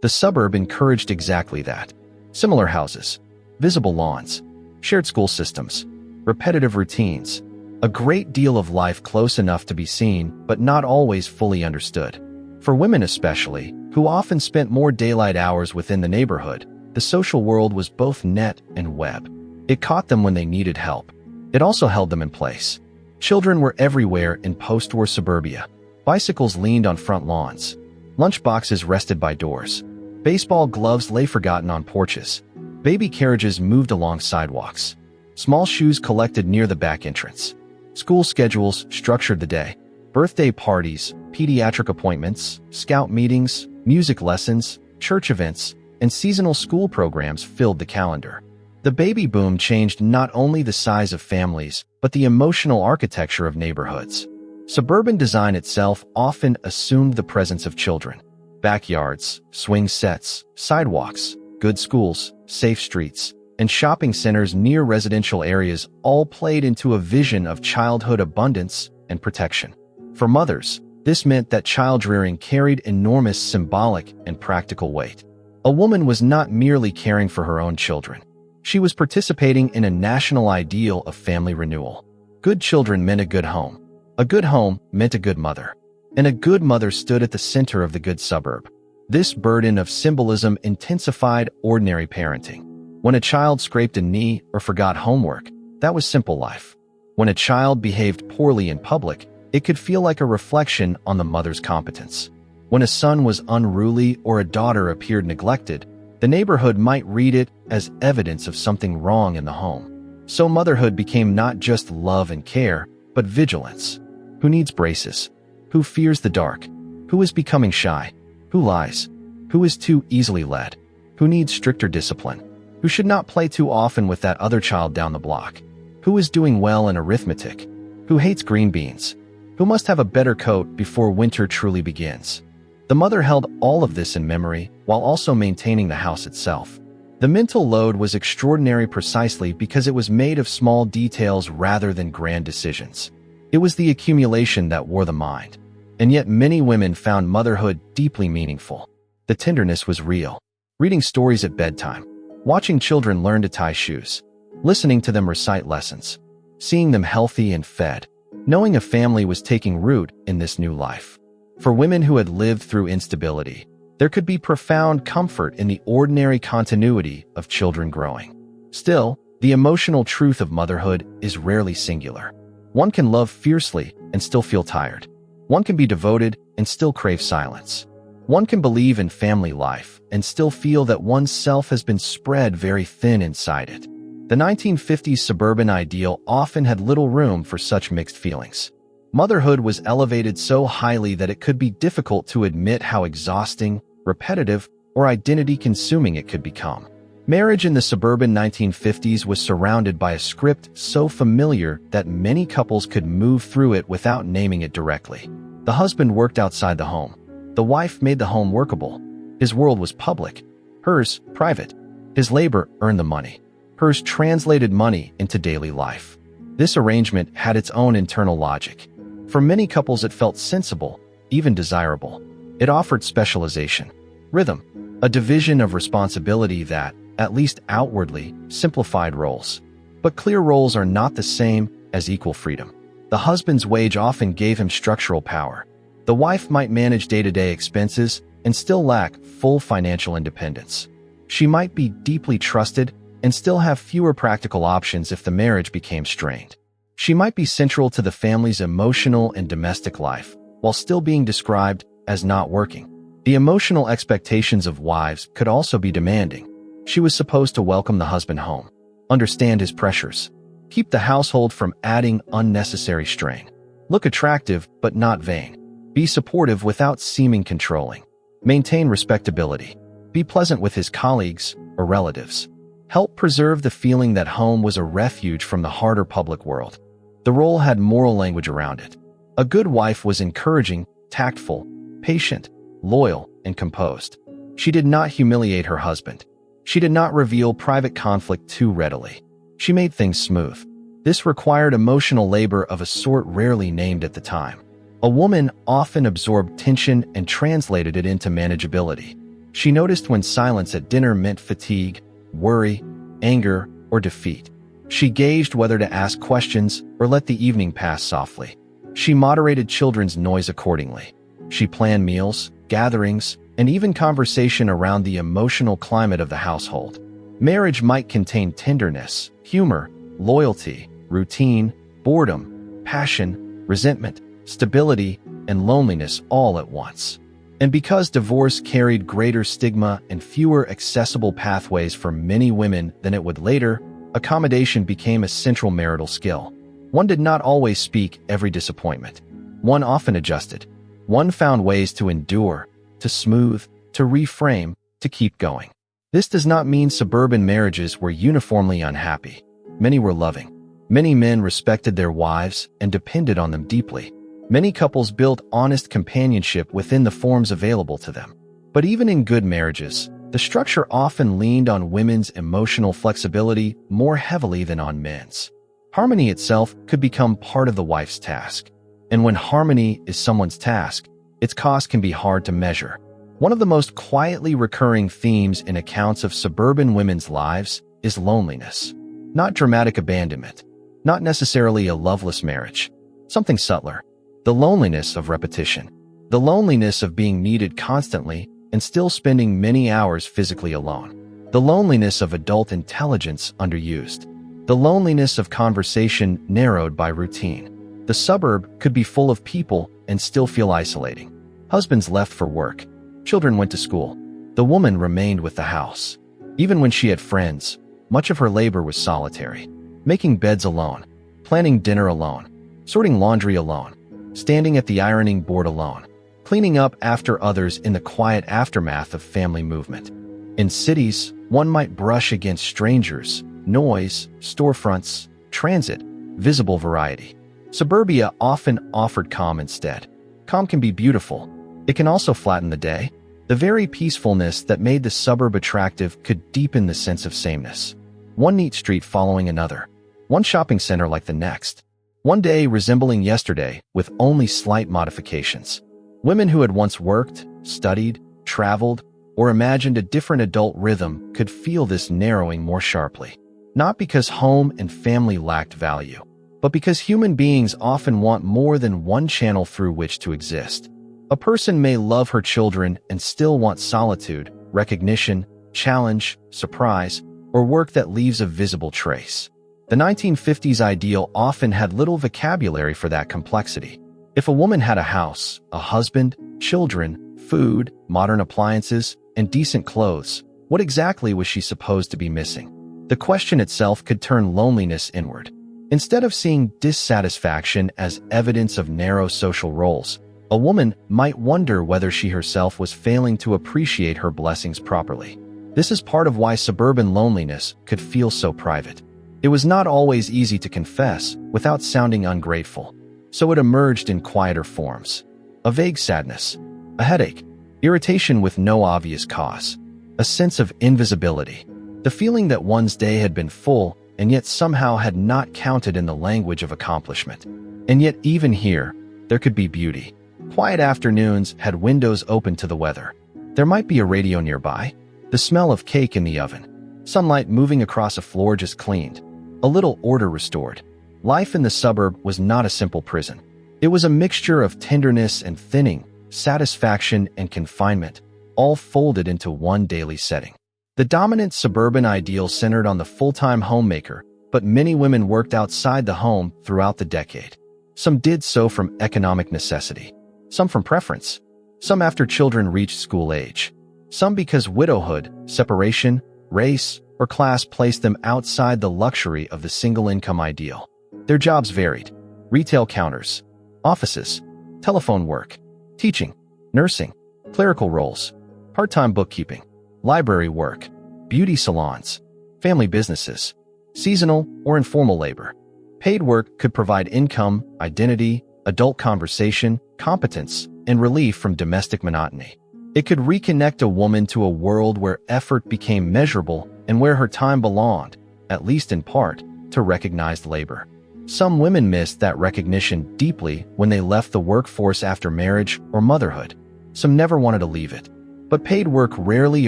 The suburb encouraged exactly that. Similar houses, visible lawns, shared school systems, repetitive routines, a great deal of life close enough to be seen but not always fully understood. For women especially, who often spent more daylight hours within the neighborhood, the social world was both net and web. It caught them when they needed help. It also held them in place. Children were everywhere in post-war suburbia. Bicycles leaned on front lawns. Lunchboxes rested by doors. Baseball gloves lay forgotten on porches. Baby carriages moved along sidewalks. Small shoes collected near the back entrance. School schedules structured the day. Birthday parties, pediatric appointments, scout meetings, music lessons, church events, and seasonal school programs filled the calendar. The baby boom changed not only the size of families, but the emotional architecture of neighborhoods. Suburban design itself often assumed the presence of children. Backyards, swing sets, sidewalks, good schools, safe streets, and shopping centers near residential areas all played into a vision of childhood abundance and protection. For mothers, this meant that child-rearing carried enormous symbolic and practical weight. A woman was not merely caring for her own children. She was participating in a national ideal of family renewal. Good children meant a good home. A good home meant a good mother. And a good mother stood at the center of the good suburb. This burden of symbolism intensified ordinary parenting. When a child scraped a knee or forgot homework, that was simple life. When a child behaved poorly in public, it could feel like a reflection on the mother's competence. When a son was unruly or a daughter appeared neglected, the neighborhood might read it as evidence of something wrong in the home. So motherhood became not just love and care, but vigilance. Who needs braces? Who fears the dark? Who is becoming shy? Who lies? Who is too easily led? Who needs stricter discipline? Who should not play too often with that other child down the block? Who is doing well in arithmetic? Who hates green beans? Who must have a better coat before winter truly begins? The mother held all of this in memory while also maintaining the house itself. The mental load was extraordinary precisely because it was made of small details rather than grand decisions. It was the accumulation that wore the mind. And yet many women found motherhood deeply meaningful. The tenderness was real. Reading stories at bedtime, watching children learn to tie shoes, listening to them recite lessons, seeing them healthy and fed, knowing a family was taking root in this new life. For women who had lived through instability, there could be profound comfort in the ordinary continuity of children growing. Still, the emotional truth of motherhood is rarely singular. One can love fiercely and still feel tired. One can be devoted and still crave silence. One can believe in family life and still feel that one's self has been spread very thin inside it. The 1950s suburban ideal often had little room for such mixed feelings. Motherhood was elevated so highly that it could be difficult to admit how exhausting, repetitive, or identity-consuming it could become. Marriage in the suburban 1950s was surrounded by a script so familiar that many couples could move through it without naming it directly. The husband worked outside the home. The wife made the home workable. His world was public, hers private. His labor earned the money. Hers translated money into daily life. This arrangement had its own internal logic. For many couples it felt sensible, even desirable. It offered specialization, rhythm, a division of responsibility that, at least outwardly, simplified roles. But clear roles are not the same as equal freedom. The husband's wage often gave him structural power. The wife might manage day-to-day expenses and still lack full financial independence. She might be deeply trusted and still have fewer practical options if the marriage became strained. She might be central to the family's emotional and domestic life, while still being described as not working. The emotional expectations of wives could also be demanding. She was supposed to welcome the husband home, understand his pressures, keep the household from adding unnecessary strain, look attractive but not vain, be supportive without seeming controlling, maintain respectability, be pleasant with his colleagues or relatives, help preserve the feeling that home was a refuge from the harder public world. The role had moral language around it. A good wife was encouraging, tactful, patient, loyal, and composed. She did not humiliate her husband. She did not reveal private conflict too readily. She made things smooth. This required emotional labor of a sort rarely named at the time. A woman often absorbed tension and translated it into manageability. She noticed when silence at dinner meant fatigue, worry, anger, or defeat. She gauged whether to ask questions or let the evening pass softly. She moderated children's noise accordingly. She planned meals, gatherings, and even conversation around the emotional climate of the household. Marriage might contain tenderness, humor, loyalty, routine, boredom, passion, resentment, stability, and loneliness all at once. And because divorce carried greater stigma and fewer accessible pathways for many women than it would later, accommodation became a central marital skill. One did not always speak every disappointment. One often adjusted. One found ways to endure, to smooth, to reframe, to keep going. This does not mean suburban marriages were uniformly unhappy. Many were loving. Many men respected their wives and depended on them deeply. Many couples built honest companionship within the forms available to them. But even in good marriages, the structure often leaned on women's emotional flexibility more heavily than on men's. Harmony itself could become part of the wife's task. And when harmony is someone's task, its cost can be hard to measure. One of the most quietly recurring themes in accounts of suburban women's lives is loneliness. Not dramatic abandonment, not necessarily a loveless marriage, something subtler. The loneliness of repetition. The loneliness of being needed constantly and still spending many hours physically alone. The loneliness of adult intelligence underused. The loneliness of conversation narrowed by routine. The suburb could be full of people and still feel isolating. Husbands left for work. Children went to school. The woman remained with the house. Even when she had friends, much of her labor was solitary. Making beds alone. Planning dinner alone. Sorting laundry alone. Standing at the ironing board alone, cleaning up after others in the quiet aftermath of family movement. In cities, one might brush against strangers, noise, storefronts, transit, visible variety. Suburbia often offered calm instead. Calm can be beautiful. It can also flatten the day. The very peacefulness that made the suburb attractive could deepen the sense of sameness. One neat street following another. One shopping center like the next. One day resembling yesterday with only slight modifications. Women who had once worked, studied, traveled, or imagined a different adult rhythm could feel this narrowing more sharply. Not because home and family lacked value, but because human beings often want more than one channel through which to exist. A person may love her children and still want solitude, recognition, challenge, surprise, or work that leaves a visible trace. The 1950s ideal often had little vocabulary for that complexity. If a woman had a house, a husband, children, food, modern appliances, and decent clothes, what exactly was she supposed to be missing? The question itself could turn loneliness inward. Instead of seeing dissatisfaction as evidence of narrow social roles, a woman might wonder whether she herself was failing to appreciate her blessings properly. This is part of why suburban loneliness could feel so private. It was not always easy to confess without sounding ungrateful, so it emerged in quieter forms. A vague sadness, a headache, irritation with no obvious cause, a sense of invisibility, the feeling that one's day had been full and yet somehow had not counted in the language of accomplishment. And yet even here, there could be beauty. Quiet afternoons had windows open to the weather. There might be a radio nearby, the smell of cake in the oven, sunlight moving across a floor just cleaned. A little order restored. Life in the suburb was not a simple prison. It was a mixture of tenderness and thinning, satisfaction and confinement, all folded into one daily setting. The dominant suburban ideal centered on the full-time homemaker, but many women worked outside the home throughout the decade. Some did so from economic necessity, some from preference, some after children reached school age, some because widowhood, separation, race, or class placed them outside the luxury of the single-income ideal. Their jobs varied. Retail counters, offices, telephone work, teaching, nursing, clerical roles, part-time bookkeeping, library work, beauty salons, family businesses, seasonal or informal labor. Paid work could provide income, identity, adult conversation, competence, and relief from domestic monotony. It could reconnect a woman to a world where effort became measurable and where her time belonged, at least in part, to recognized labor. Some women missed that recognition deeply when they left the workforce after marriage or motherhood. Some never wanted to leave it. But paid work rarely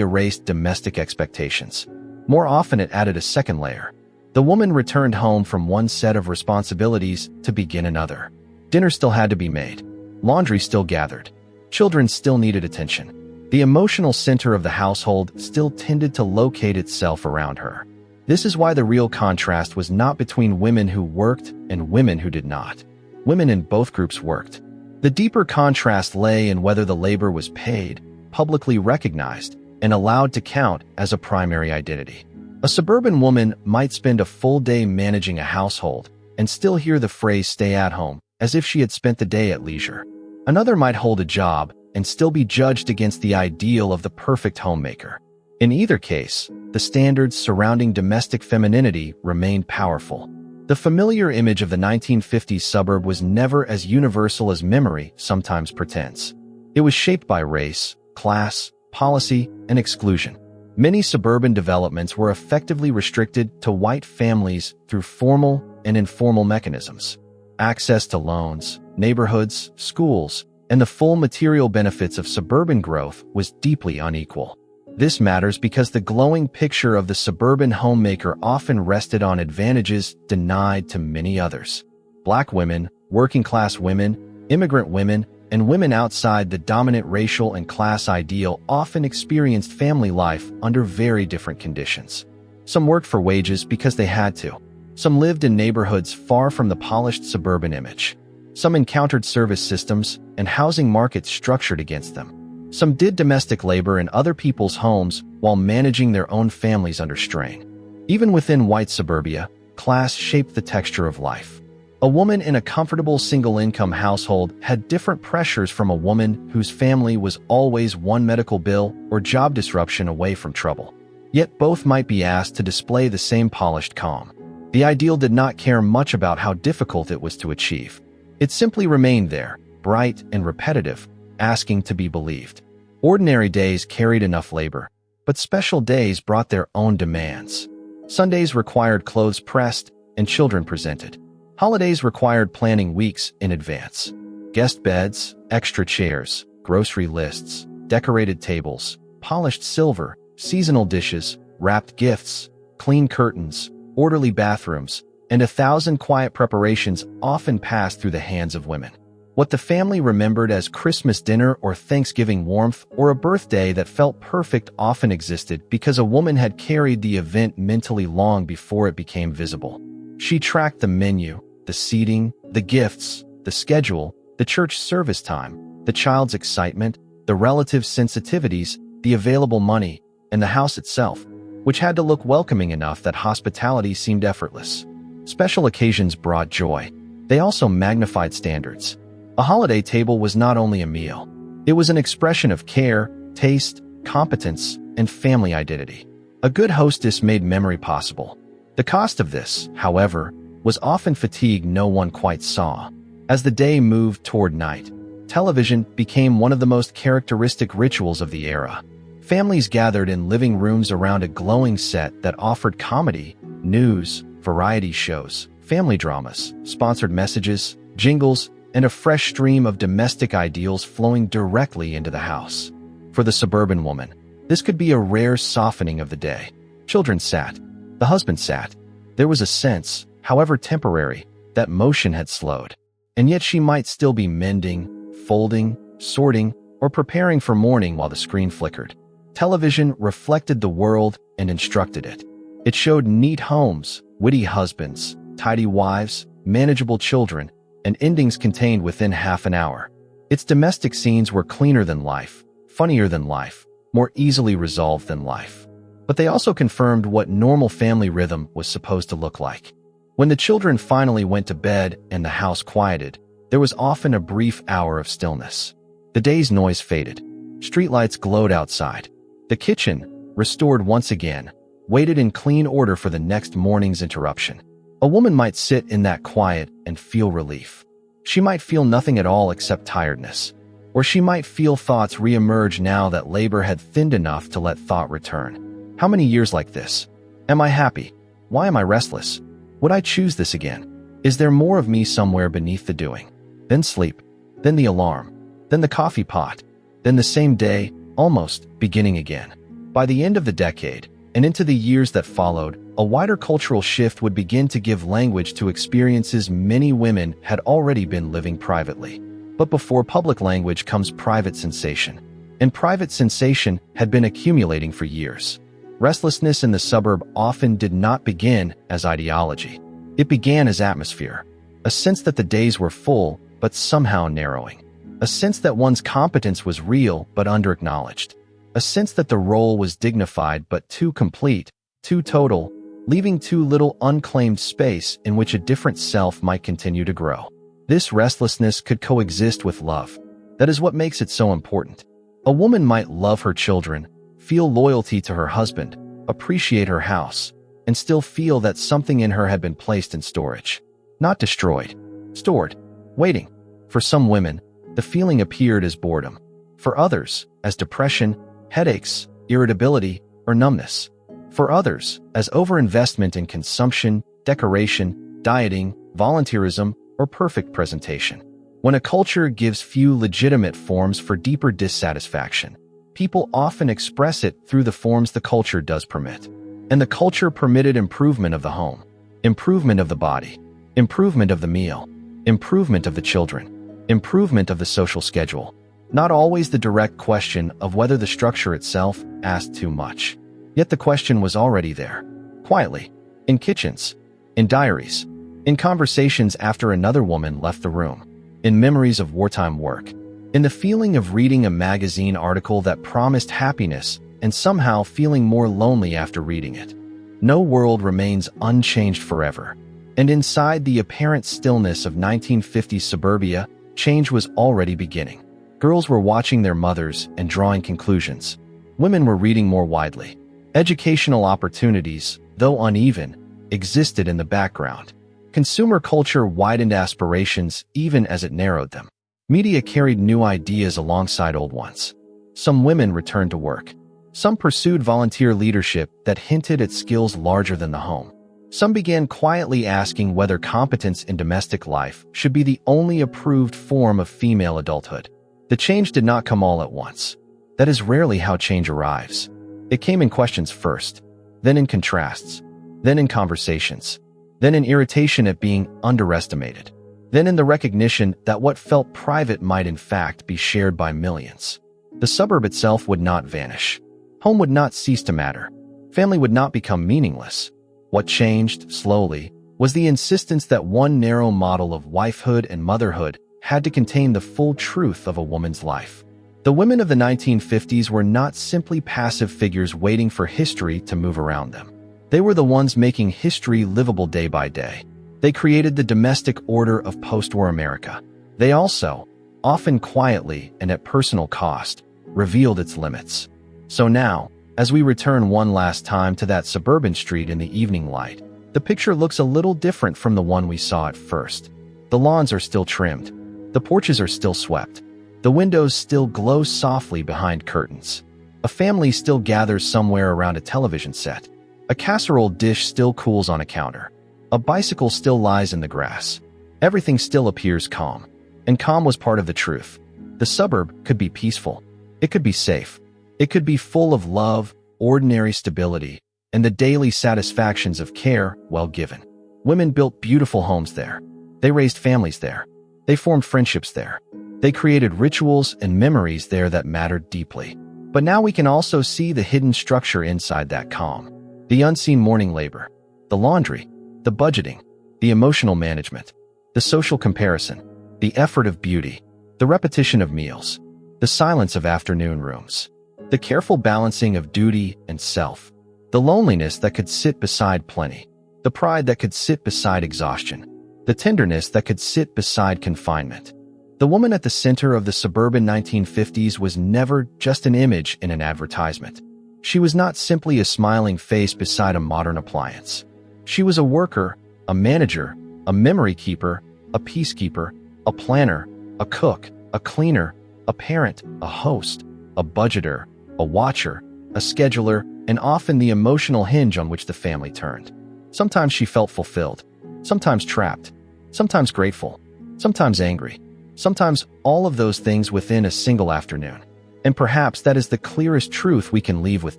erased domestic expectations. More often it added a second layer. The woman returned home from one set of responsibilities to begin another. Dinner still had to be made. Laundry still gathered. Children still needed attention. The emotional center of the household still tended to locate itself around her. This is why the real contrast was not between women who worked and women who did not. Women in both groups worked. The deeper contrast lay in whether the labor was paid, publicly recognized, and allowed to count as a primary identity. A suburban woman might spend a full day managing a household and still hear the phrase "stay at home" as if she had spent the day at leisure. Another might hold a job and still be judged against the ideal of the perfect homemaker. In either case, the standards surrounding domestic femininity remained powerful. The familiar image of the 1950s suburb was never as universal as memory sometimes pretends. It was shaped by race, class, policy, and exclusion. Many suburban developments were effectively restricted to white families through formal and informal mechanisms. Access to loans, neighborhoods, schools, and the full material benefits of suburban growth was deeply unequal. This matters because the glowing picture of the suburban homemaker often rested on advantages denied to many others. Black women, working-class women, immigrant women, and women outside the dominant racial and class ideal often experienced family life under very different conditions. Some worked for wages because they had to. Some lived in neighborhoods far from the polished suburban image. Some encountered service systems and housing markets structured against them. Some did domestic labor in other people's homes while managing their own families under strain. Even within white suburbia, class shaped the texture of life. A woman in a comfortable single-income household had different pressures from a woman whose family was always one medical bill or job disruption away from trouble. Yet both might be asked to display the same polished calm. The ideal did not care much about how difficult it was to achieve. It simply remained there, bright and repetitive, asking to be believed. Ordinary days carried enough labor, but special days brought their own demands. Sundays required clothes pressed and children presented. Holidays required planning weeks in advance. Guest beds, extra chairs, grocery lists, decorated tables, polished silver, seasonal dishes, wrapped gifts, clean curtains, orderly bathrooms, and 1,000 quiet preparations often passed through the hands of women. What the family remembered as Christmas dinner or Thanksgiving warmth or a birthday that felt perfect often existed because a woman had carried the event mentally long before it became visible. She tracked the menu, the seating, the gifts, the schedule, the church service time, the child's excitement, the relative sensitivities, the available money, and the house itself, which had to look welcoming enough that hospitality seemed effortless. Special occasions brought joy. They also magnified standards. A holiday table was not only a meal. It was an expression of care, taste, competence, and family identity. A good hostess made memory possible. The cost of this, however, was often fatigue no one quite saw. As the day moved toward night, television became one of the most characteristic rituals of the era. Families gathered in living rooms around a glowing set that offered comedy, news, variety shows, family dramas, sponsored messages, jingles, and a fresh stream of domestic ideals flowing directly into the house. For the suburban woman, this could be a rare softening of the day. Children sat. The husband sat. There was a sense, however temporary, that motion had slowed. And yet she might still be mending, folding, sorting, or preparing for morning while the screen flickered. Television reflected the world and instructed it. It showed neat homes, witty husbands, tidy wives, manageable children, and endings contained within half an hour. Its domestic scenes were cleaner than life, funnier than life, more easily resolved than life. But they also confirmed what normal family rhythm was supposed to look like. When the children finally went to bed and the house quieted, there was often a brief hour of stillness. The day's noise faded. Streetlights glowed outside. The kitchen, restored once again, waited in clean order for the next morning's interruption. A woman might sit in that quiet and feel relief. She might feel nothing at all except tiredness. Or she might feel thoughts reemerge now that labor had thinned enough to let thought return. How many years like this? Am I happy? Why am I restless? Would I choose this again? Is there more of me somewhere beneath the doing? Then sleep, then the alarm, then the coffee pot, then the same day, almost beginning again. By the end of the decade, and into the years that followed, a wider cultural shift would begin to give language to experiences many women had already been living privately. But before public language comes private sensation. And private sensation had been accumulating for years. Restlessness in the suburb often did not begin as ideology. It began as atmosphere. A sense that the days were full, but somehow narrowing. A sense that one's competence was real, but under-acknowledged. A sense that the role was dignified, but too complete, too total, leaving too little unclaimed space in which a different self might continue to grow. This restlessness could coexist with love. That is what makes it so important. A woman might love her children, feel loyalty to her husband, appreciate her house, and still feel that something in her had been placed in storage. Not destroyed. Stored. Waiting. For some women, the feeling appeared as boredom. For others, as depression, headaches, irritability, or numbness. For others, as overinvestment in consumption, decoration, dieting, volunteerism, or perfect presentation. When a culture gives few legitimate forms for deeper dissatisfaction, people often express it through the forms the culture does permit. And the culture permitted improvement of the home, improvement of the body, improvement of the meal, improvement of the children, improvement of the social schedule. Not always the direct question of whether the structure itself asked too much. Yet the question was already there, quietly, in kitchens, in diaries, in conversations after another woman left the room, in memories of wartime work, in the feeling of reading a magazine article that promised happiness and somehow feeling more lonely after reading it. No world remains unchanged forever, and inside the apparent stillness of 1950s suburbia, change was already beginning. Girls were watching their mothers and drawing conclusions. Women were reading more widely. Educational opportunities, though uneven, existed in the background. Consumer culture widened aspirations even as it narrowed them. Media carried new ideas alongside old ones. Some women returned to work. Some pursued volunteer leadership that hinted at skills larger than the home. Some began quietly asking whether competence in domestic life should be the only approved form of female adulthood. The change did not come all at once. That is rarely how change arrives. It came in questions first, then in contrasts, then in conversations, then in irritation at being underestimated, then in the recognition that what felt private might in fact be shared by millions. The suburb itself would not vanish. Home would not cease to matter. Family would not become meaningless. What changed, slowly, was the insistence that one narrow model of wifehood and motherhood had to contain the full truth of a woman's life. The women of the 1950s were not simply passive figures waiting for history to move around them. They were the ones making history livable day by day. They created the domestic order of post-war America. They also, often quietly and at personal cost, revealed its limits. So now, as we return one last time to that suburban street in the evening light, the picture looks a little different from the one we saw at first. The lawns are still trimmed. The porches are still swept. The windows still glow softly behind curtains. A family still gathers somewhere around a television set. A casserole dish still cools on a counter. A bicycle still lies in the grass. Everything still appears calm. And calm was part of the truth. The suburb could be peaceful. It could be safe. It could be full of love, ordinary stability, and the daily satisfactions of care well given. Women built beautiful homes there. They raised families there. They formed friendships there. They created rituals and memories there that mattered deeply. But now we can also see the hidden structure inside that calm. The unseen morning labor, the laundry, the budgeting, the emotional management, the social comparison, the effort of beauty, the repetition of meals, the silence of afternoon rooms, the careful balancing of duty and self, the loneliness that could sit beside plenty, the pride that could sit beside exhaustion, the tenderness that could sit beside confinement. The woman at the center of the suburban 1950s was never just an image in an advertisement. She was not simply a smiling face beside a modern appliance. She was a worker, a manager, a memory keeper, a peacekeeper, a planner, a cook, a cleaner, a parent, a host, a budgeter, a watcher, a scheduler, and often the emotional hinge on which the family turned. Sometimes she felt fulfilled, sometimes trapped, sometimes grateful, sometimes angry, sometimes all of those things within a single afternoon. And perhaps that is the clearest truth we can leave with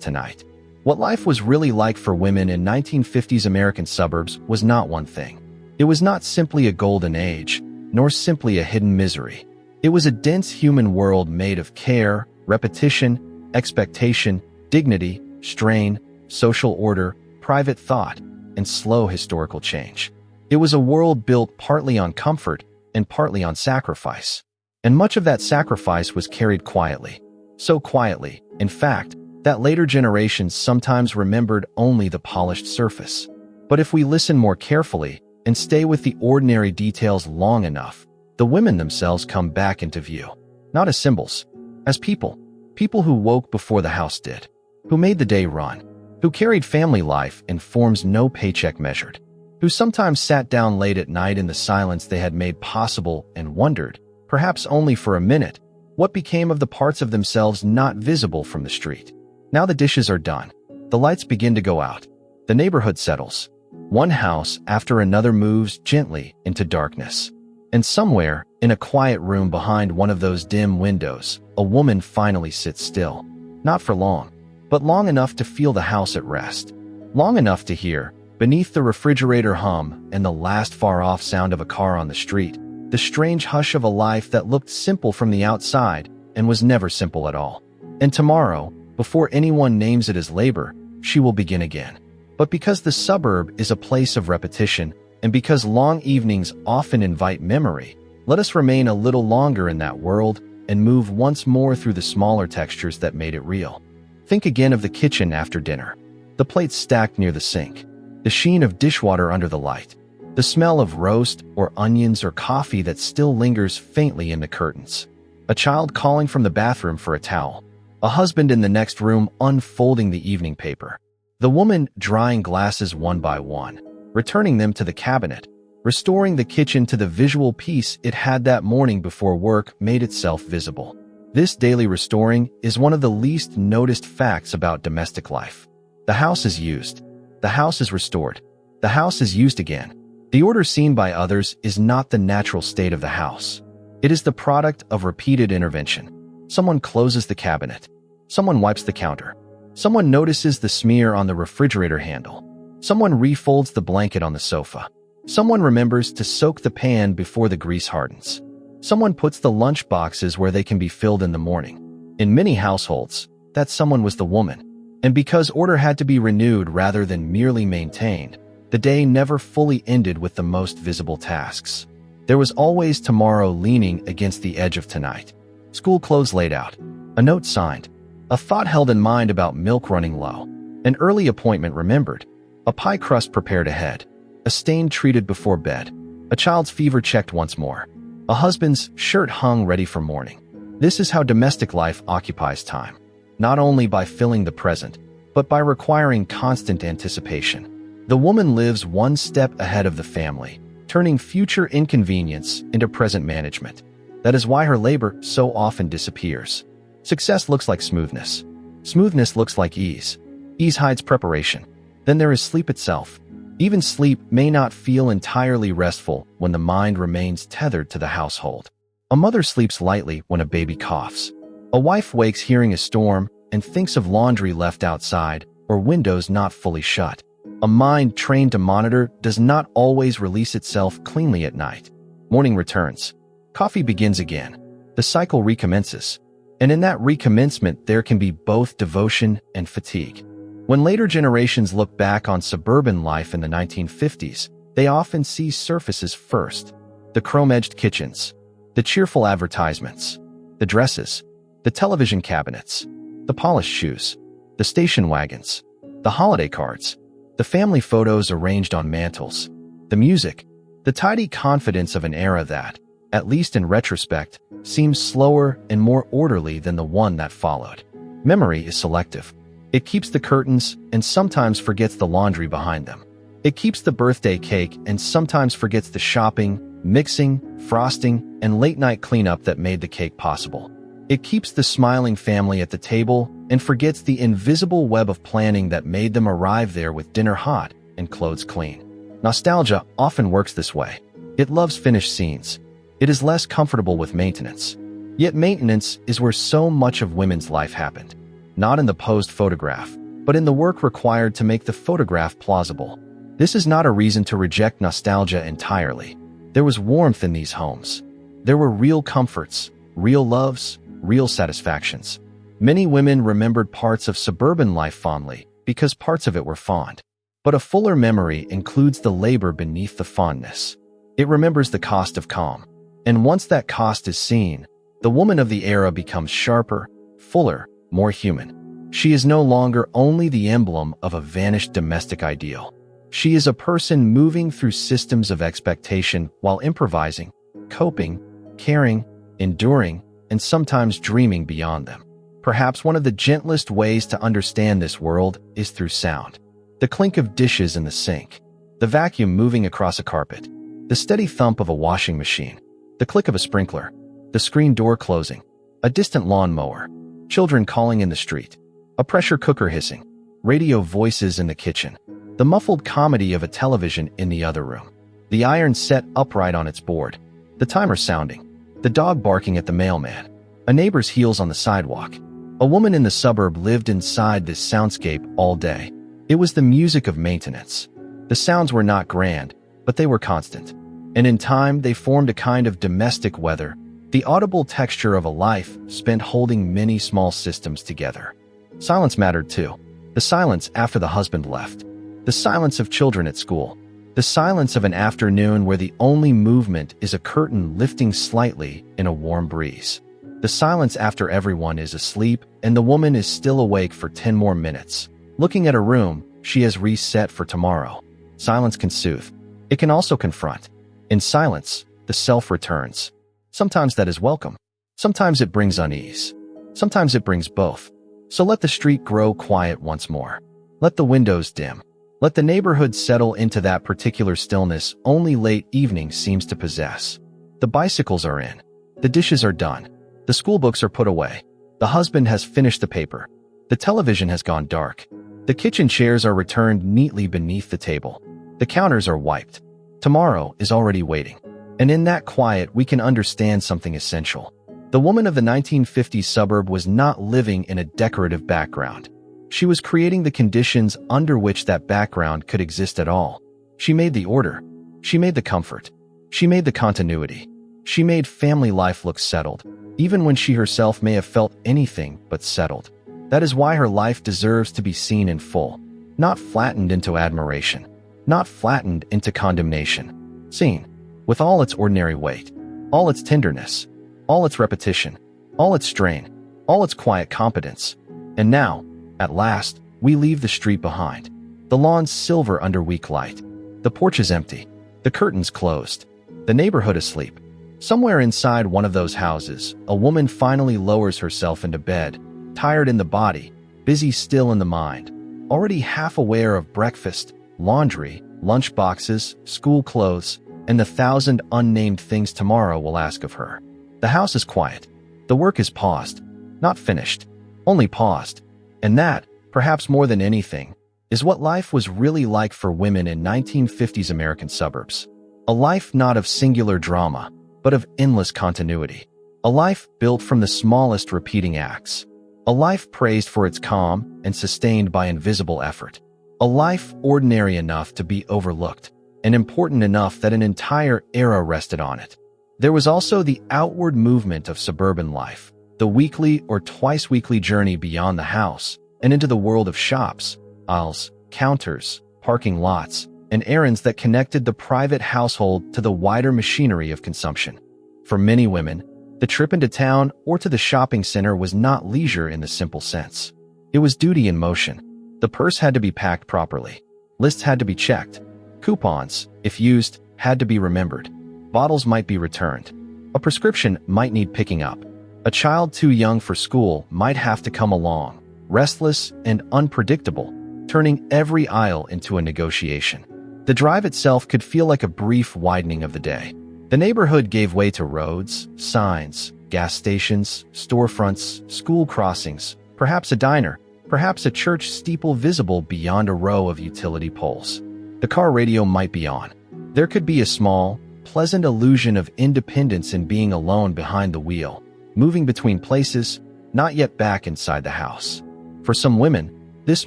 tonight. What life was really like for women in 1950s American suburbs was not one thing. It was not simply a golden age, nor simply a hidden misery. It was a dense human world made of care, repetition, expectation, dignity, strain, social order, private thought, and slow historical change. It was a world built partly on comfort and partly on sacrifice. And much of that sacrifice was carried quietly. So quietly, in fact, that later generations sometimes remembered only the polished surface. But if we listen more carefully and stay with the ordinary details long enough, the women themselves come back into view. Not as symbols, as people. People who woke before the house did, who made the day run, who carried family life in forms no paycheck measured, who sometimes sat down late at night in the silence they had made possible and wondered, perhaps only for a minute, what became of the parts of themselves not visible from the street. Now the dishes are done. The lights begin to go out. The neighborhood settles. One house after another moves gently into darkness. And somewhere, in a quiet room behind one of those dim windows, a woman finally sits still. Not for long, but long enough to feel the house at rest. Long enough to hear, beneath the refrigerator hum and the last far-off sound of a car on the street, the strange hush of a life that looked simple from the outside and was never simple at all. And tomorrow, before anyone names it as labor, she will begin again. But because the suburb is a place of repetition, and because long evenings often invite memory, let us remain a little longer in that world and move once more through the smaller textures that made it real. Think again of the kitchen after dinner. The plates stacked near the sink. The sheen of dishwater under the light. The smell of roast or onions or coffee that still lingers faintly in the curtains. A child calling from the bathroom for a towel. A husband in the next room unfolding the evening paper. The woman drying glasses one by one, returning them to the cabinet, restoring the kitchen to the visual peace it had that morning before work made itself visible. This daily restoring is one of the least noticed facts about domestic life. The house is used. The house is restored. The house is used again. The order seen by others is not the natural state of the house. It is the product of repeated intervention. Someone closes the cabinet. Someone wipes the counter. Someone notices the smear on the refrigerator handle. Someone refolds the blanket on the sofa. Someone remembers to soak the pan before the grease hardens. Someone puts the lunch boxes where they can be filled in the morning. In many households, that someone was the woman. And because order had to be renewed rather than merely maintained, the day never fully ended with the most visible tasks. There was always tomorrow leaning against the edge of tonight. School clothes laid out. A note signed. A thought held in mind about milk running low. An early appointment remembered. A pie crust prepared ahead. A stain treated before bed. A child's fever checked once more. A husband's shirt hung ready for morning. This is how domestic life occupies time. Not only by filling the present, but by requiring constant anticipation. The woman lives one step ahead of the family, turning future inconvenience into present management. That is why her labor so often disappears. Success looks like smoothness. Smoothness looks like ease. Ease hides preparation. Then there is sleep itself. Even sleep may not feel entirely restful when the mind remains tethered to the household. A mother sleeps lightly when a baby coughs. A wife wakes hearing a storm and thinks of laundry left outside or windows not fully shut. A mind trained to monitor does not always release itself cleanly at night. Morning returns. Coffee begins again. The cycle recommences. And in that recommencement, there can be both devotion and fatigue. When later generations look back on suburban life in the 1950s, they often see surfaces first. The chrome-edged kitchens, the cheerful advertisements, the dresses, the television cabinets, the polished shoes, the station wagons, the holiday cards, the family photos arranged on mantels, the music, the tidy confidence of an era that, at least in retrospect, seems slower and more orderly than the one that followed. Memory is selective. It keeps the curtains and sometimes forgets the laundry behind them. It keeps the birthday cake and sometimes forgets the shopping, mixing, frosting, and late-night cleanup that made the cake possible. It keeps the smiling family at the table and forgets the invisible web of planning that made them arrive there with dinner hot and clothes clean. Nostalgia often works this way. It loves finished scenes. It is less comfortable with maintenance. Yet maintenance is where so much of women's life happened. Not in the posed photograph, but in the work required to make the photograph plausible. This is not a reason to reject nostalgia entirely. There was warmth in these homes. There were real comforts, real loves, real satisfactions. Many women remembered parts of suburban life fondly because parts of it were fond. But a fuller memory includes the labor beneath the fondness. It remembers the cost of calm. And once that cost is seen, the woman of the era becomes sharper, fuller, more human. She is no longer only the emblem of a vanished domestic ideal. She is a person moving through systems of expectation while improvising, coping, caring, enduring, and sometimes dreaming beyond them. Perhaps one of the gentlest ways to understand this world is through sound. The clink of dishes in the sink, the vacuum moving across a carpet, the steady thump of a washing machine, the click of a sprinkler, the screen door closing, a distant lawnmower, children calling in the street, a pressure cooker hissing, radio voices in the kitchen, the muffled comedy of a television in the other room, the iron set upright on its board, the timer sounding, the dog barking at the mailman, a neighbor's heels on the sidewalk. A woman in the suburb lived inside this soundscape all day. It was the music of maintenance. The sounds were not grand, but they were constant. And in time, they formed a kind of domestic weather, the audible texture of a life spent holding many small systems together. Silence mattered too. The silence after the husband left. The silence of children at school. The silence of an afternoon where the only movement is a curtain lifting slightly in a warm breeze. The silence after everyone is asleep and the woman is still awake for 10 more minutes. Looking at her room, she has reset for tomorrow. Silence can soothe. It can also confront. In silence, the self returns. Sometimes that is welcome. Sometimes it brings unease. Sometimes it brings both. So let the street grow quiet once more. Let the windows dim. Let the neighborhood settle into that particular stillness only late evening seems to possess. The bicycles are in. The dishes are done. The school books are put away. The husband has finished the paper. The television has gone dark. The kitchen chairs are returned neatly beneath the table. The counters are wiped. Tomorrow is already waiting. And in that quiet, we can understand something essential. The woman of the 1950s suburb was not living in a decorative background. She was creating the conditions under which that background could exist at all. She made the order. She made the comfort. She made the continuity. She made family life look settled, even when she herself may have felt anything but settled. That is why her life deserves to be seen in full, not flattened into admiration, not flattened into condemnation. Seen, with all its ordinary weight, all its tenderness, all its repetition, all its strain, all its quiet competence. And now, at last, we leave the street behind. The lawn's silver under weak light. The porch is empty. The curtains closed. The neighborhood asleep. Somewhere inside one of those houses, a woman finally lowers herself into bed, tired in the body, busy still in the mind, already half aware of breakfast, laundry, lunch boxes, school clothes, and the 1,000 unnamed things tomorrow will ask of her. The house is quiet. The work is paused, not finished, only paused. And that, perhaps more than anything, is what life was really like for women in 1950s American suburbs. A life not of singular drama, but of endless continuity. A life built from the smallest repeating acts. A life praised for its calm and sustained by invisible effort. A life ordinary enough to be overlooked, and important enough that an entire era rested on it. There was also the outward movement of suburban life, the weekly or twice-weekly journey beyond the house and into the world of shops, aisles, counters, parking lots, and errands that connected the private household to the wider machinery of consumption. For many women, the trip into town or to the shopping center was not leisure in the simple sense. It was duty in motion. The purse had to be packed properly. Lists had to be checked. Coupons, if used, had to be remembered. Bottles might be returned. A prescription might need picking up. A child too young for school might have to come along, restless and unpredictable, turning every aisle into a negotiation. The drive itself could feel like a brief widening of the day. The neighborhood gave way to roads, signs, gas stations, storefronts, school crossings, perhaps a diner, perhaps a church steeple visible beyond a row of utility poles. The car radio might be on. There could be a small, pleasant illusion of independence in being alone behind the wheel, moving between places, not yet back inside the house. For some women, this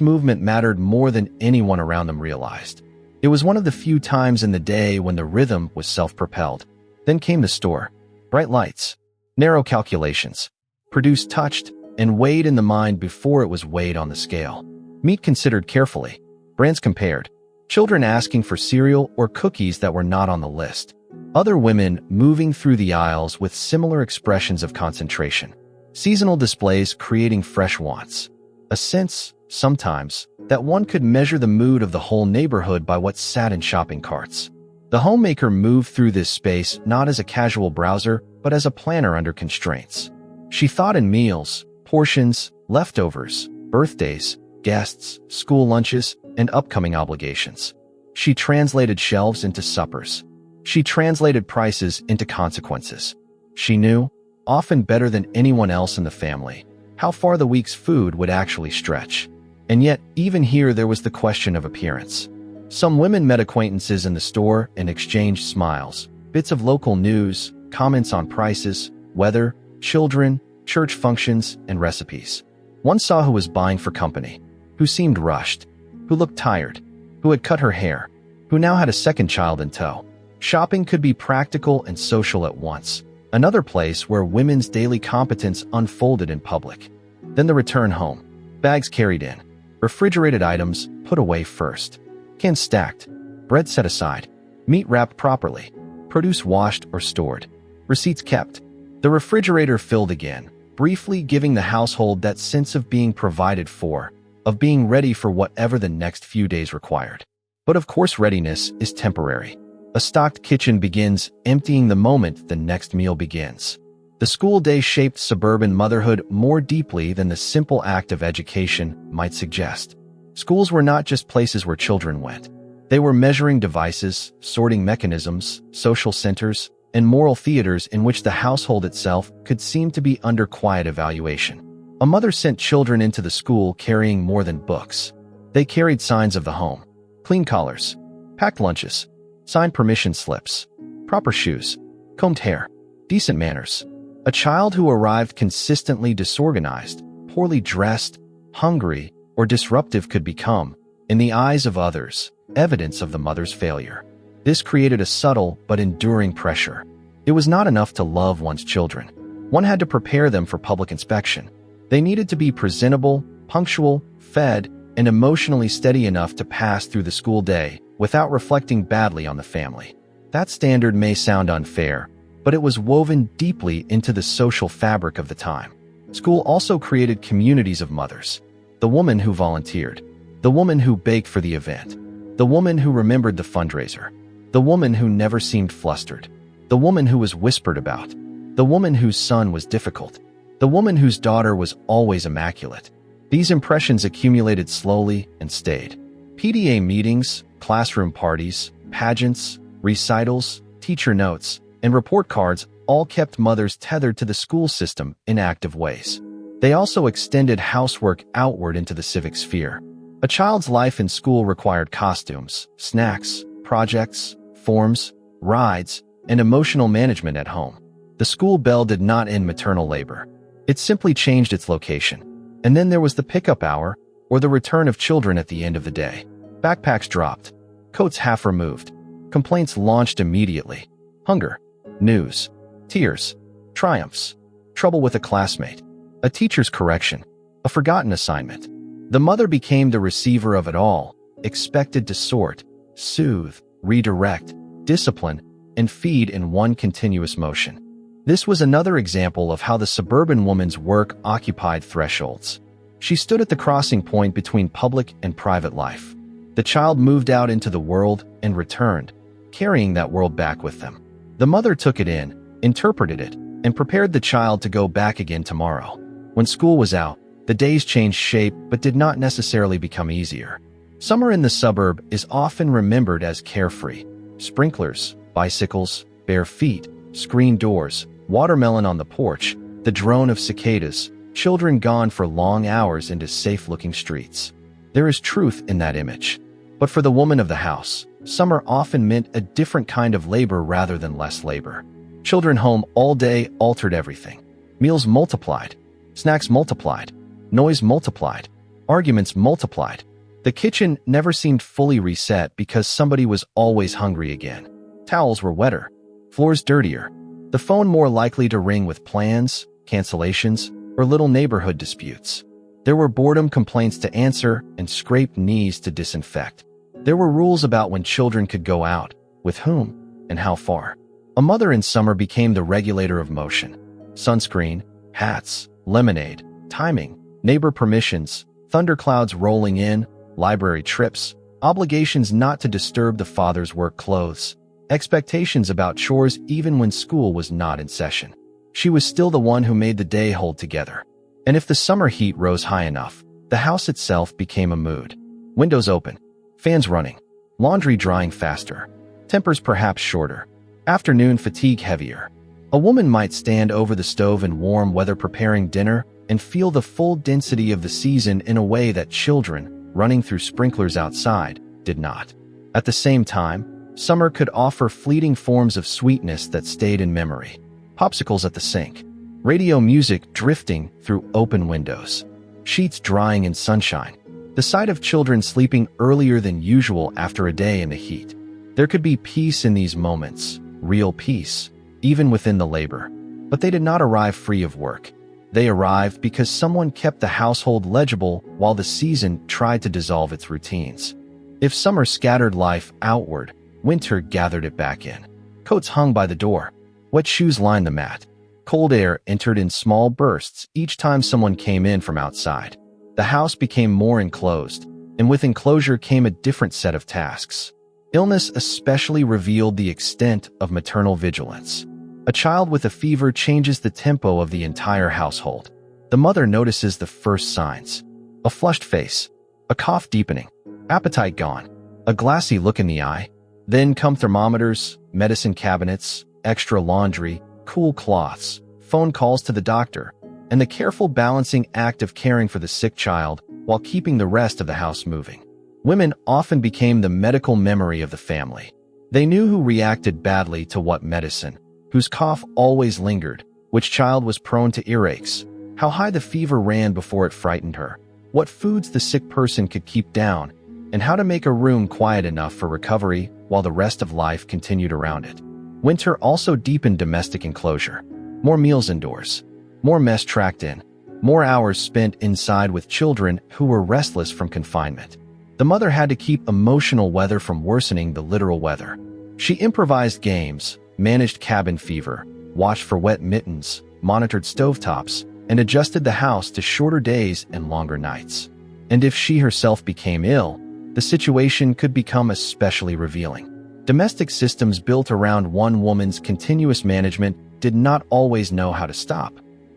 movement mattered more than anyone around them realized. It was one of the few times in the day when the rhythm was self-propelled. Then came the store. Bright lights, narrow calculations, produced touched and weighed in the mind before it was weighed on the scale. Meat considered carefully, brands compared, children asking for cereal or cookies that were not on the list. Other women moving through the aisles with similar expressions of concentration. Seasonal displays creating fresh wants. A sense, sometimes, that one could measure the mood of the whole neighborhood by what sat in shopping carts. The homemaker moved through this space not as a casual browser, but as a planner under constraints. She thought in meals, portions, leftovers, birthdays, guests, school lunches, and upcoming obligations. She translated shelves into suppers. She translated prices into consequences. She knew, often better than anyone else in the family, how far the week's food would actually stretch. And yet, even here there was the question of appearance. Some women met acquaintances in the store and exchanged smiles, bits of local news, comments on prices, weather, children, church functions, and recipes. One saw who was buying for company, who seemed rushed, who looked tired, who had cut her hair, who now had a second child in tow. Shopping could be practical and social at once, another place where women's daily competence unfolded in public. Then the return home. Bags carried in, refrigerated items put away first, cans stacked, bread set aside, meat wrapped properly, produce washed or stored, receipts kept. The refrigerator filled again, briefly giving the household that sense of being provided for, of being ready for whatever the next few days required. But of course readiness is temporary. A stocked kitchen begins emptying the moment the next meal begins. The school day shaped suburban motherhood more deeply than the simple act of education might suggest. Schools were not just places where children went. They were measuring devices, sorting mechanisms, social centers, and moral theaters in which the household itself could seem to be under quiet evaluation. A mother sent children into the school carrying more than books. They carried signs of the home, clean collars, packed lunches, signed permission slips, proper shoes, combed hair, decent manners. A child who arrived consistently disorganized, poorly dressed, hungry, or disruptive could become, in the eyes of others, evidence of the mother's failure. This created a subtle but enduring pressure. It was not enough to love one's children. One had to prepare them for public inspection. They needed to be presentable, punctual, fed, and emotionally steady enough to pass through the school day without reflecting badly on the family. That standard may sound unfair, but it was woven deeply into the social fabric of the time. School also created communities of mothers. The woman who volunteered, the woman who baked for the event, the woman who remembered the fundraiser, the woman who never seemed flustered, the woman who was whispered about, the woman whose son was difficult, the woman whose daughter was always immaculate. These impressions accumulated slowly and stayed. PTA meetings, classroom parties, pageants, recitals, teacher notes, and report cards all kept mothers tethered to the school system in active ways. They also extended housework outward into the civic sphere. A child's life in school required costumes, snacks, projects, forms, rides, and emotional management at home. The school bell did not end maternal labor. It simply changed its location. And then there was the pickup hour, or the return of children at the end of the day. Backpacks dropped, coats half removed, complaints launched immediately. Hunger, news, tears, triumphs, trouble with a classmate, a teacher's correction, a forgotten assignment. The mother became the receiver of it all, expected to sort, soothe, redirect, discipline, and feed in one continuous motion. This was another example of how the suburban woman's work occupied thresholds. She stood at the crossing point between public and private life. The child moved out into the world and returned, carrying that world back with them. The mother took it in, interpreted it, and prepared the child to go back again tomorrow. When school was out, the days changed shape but did not necessarily become easier. Summer in the suburb is often remembered as carefree. Sprinklers, bicycles, bare feet, screen doors, watermelon on the porch, the drone of cicadas, children gone for long hours into safe-looking streets. There is truth in that image. But for the woman of the house, summer often meant a different kind of labor rather than less labor. Children home all day altered everything. Meals multiplied, snacks multiplied, noise multiplied, arguments multiplied. The kitchen never seemed fully reset because somebody was always hungry again. Towels were wetter, floors dirtier, the phone more likely to ring with plans, cancellations, or little neighborhood disputes. There were boredom complaints to answer and scraped knees to disinfect. There were rules about when children could go out, with whom, and how far. A mother in summer became the regulator of motion. Sunscreen, hats, lemonade, timing, neighbor permissions, thunderclouds rolling in, library trips, obligations not to disturb the father's work clothes, expectations about chores even when school was not in session. She was still the one who made the day hold together. And if the summer heat rose high enough, the house itself became a mood. Windows open, fans running, laundry drying faster, tempers perhaps shorter, afternoon fatigue heavier. A woman might stand over the stove in warm weather preparing dinner and feel the full density of the season in a way that children, running through sprinklers outside, did not. At the same time, summer could offer fleeting forms of sweetness that stayed in memory. Popsicles at the sink, radio music drifting through open windows, sheets drying in sunshine, the sight of children sleeping earlier than usual after a day in the heat. There could be peace in these moments, real peace, even within the labor. But they did not arrive free of work. They arrived because someone kept the household legible while the season tried to dissolve its routines. If summer scattered life outward, winter gathered it back in. Coats hung by the door. Wet shoes lined the mat. Cold air entered in small bursts each time someone came in from outside. The house became more enclosed, and with enclosure came a different set of tasks. Illness especially revealed the extent of maternal vigilance. A child with a fever changes the tempo of the entire household. The mother notices the first signs. A flushed face, a cough deepening, appetite gone, a glassy look in the eye. Then come thermometers, medicine cabinets, extra laundry, cool cloths, phone calls to the doctor, and the careful balancing act of caring for the sick child while keeping the rest of the house moving. Women often became the medical memory of the family. They knew who reacted badly to what medicine, whose cough always lingered, which child was prone to earaches, how high the fever ran before it frightened her, what foods the sick person could keep down, and how to make a room quiet enough for recovery while the rest of life continued around it. Winter also deepened domestic enclosure. More meals indoors, more mess tracked in, more hours spent inside with children who were restless from confinement. The mother had to keep emotional weather from worsening the literal weather. She improvised games, managed cabin fever, watched for wet mittens, monitored stovetops, and adjusted the house to shorter days and longer nights. And if she herself became ill, the situation could become especially revealing. Domestic systems built around one woman's continuous management did not always know how to stop.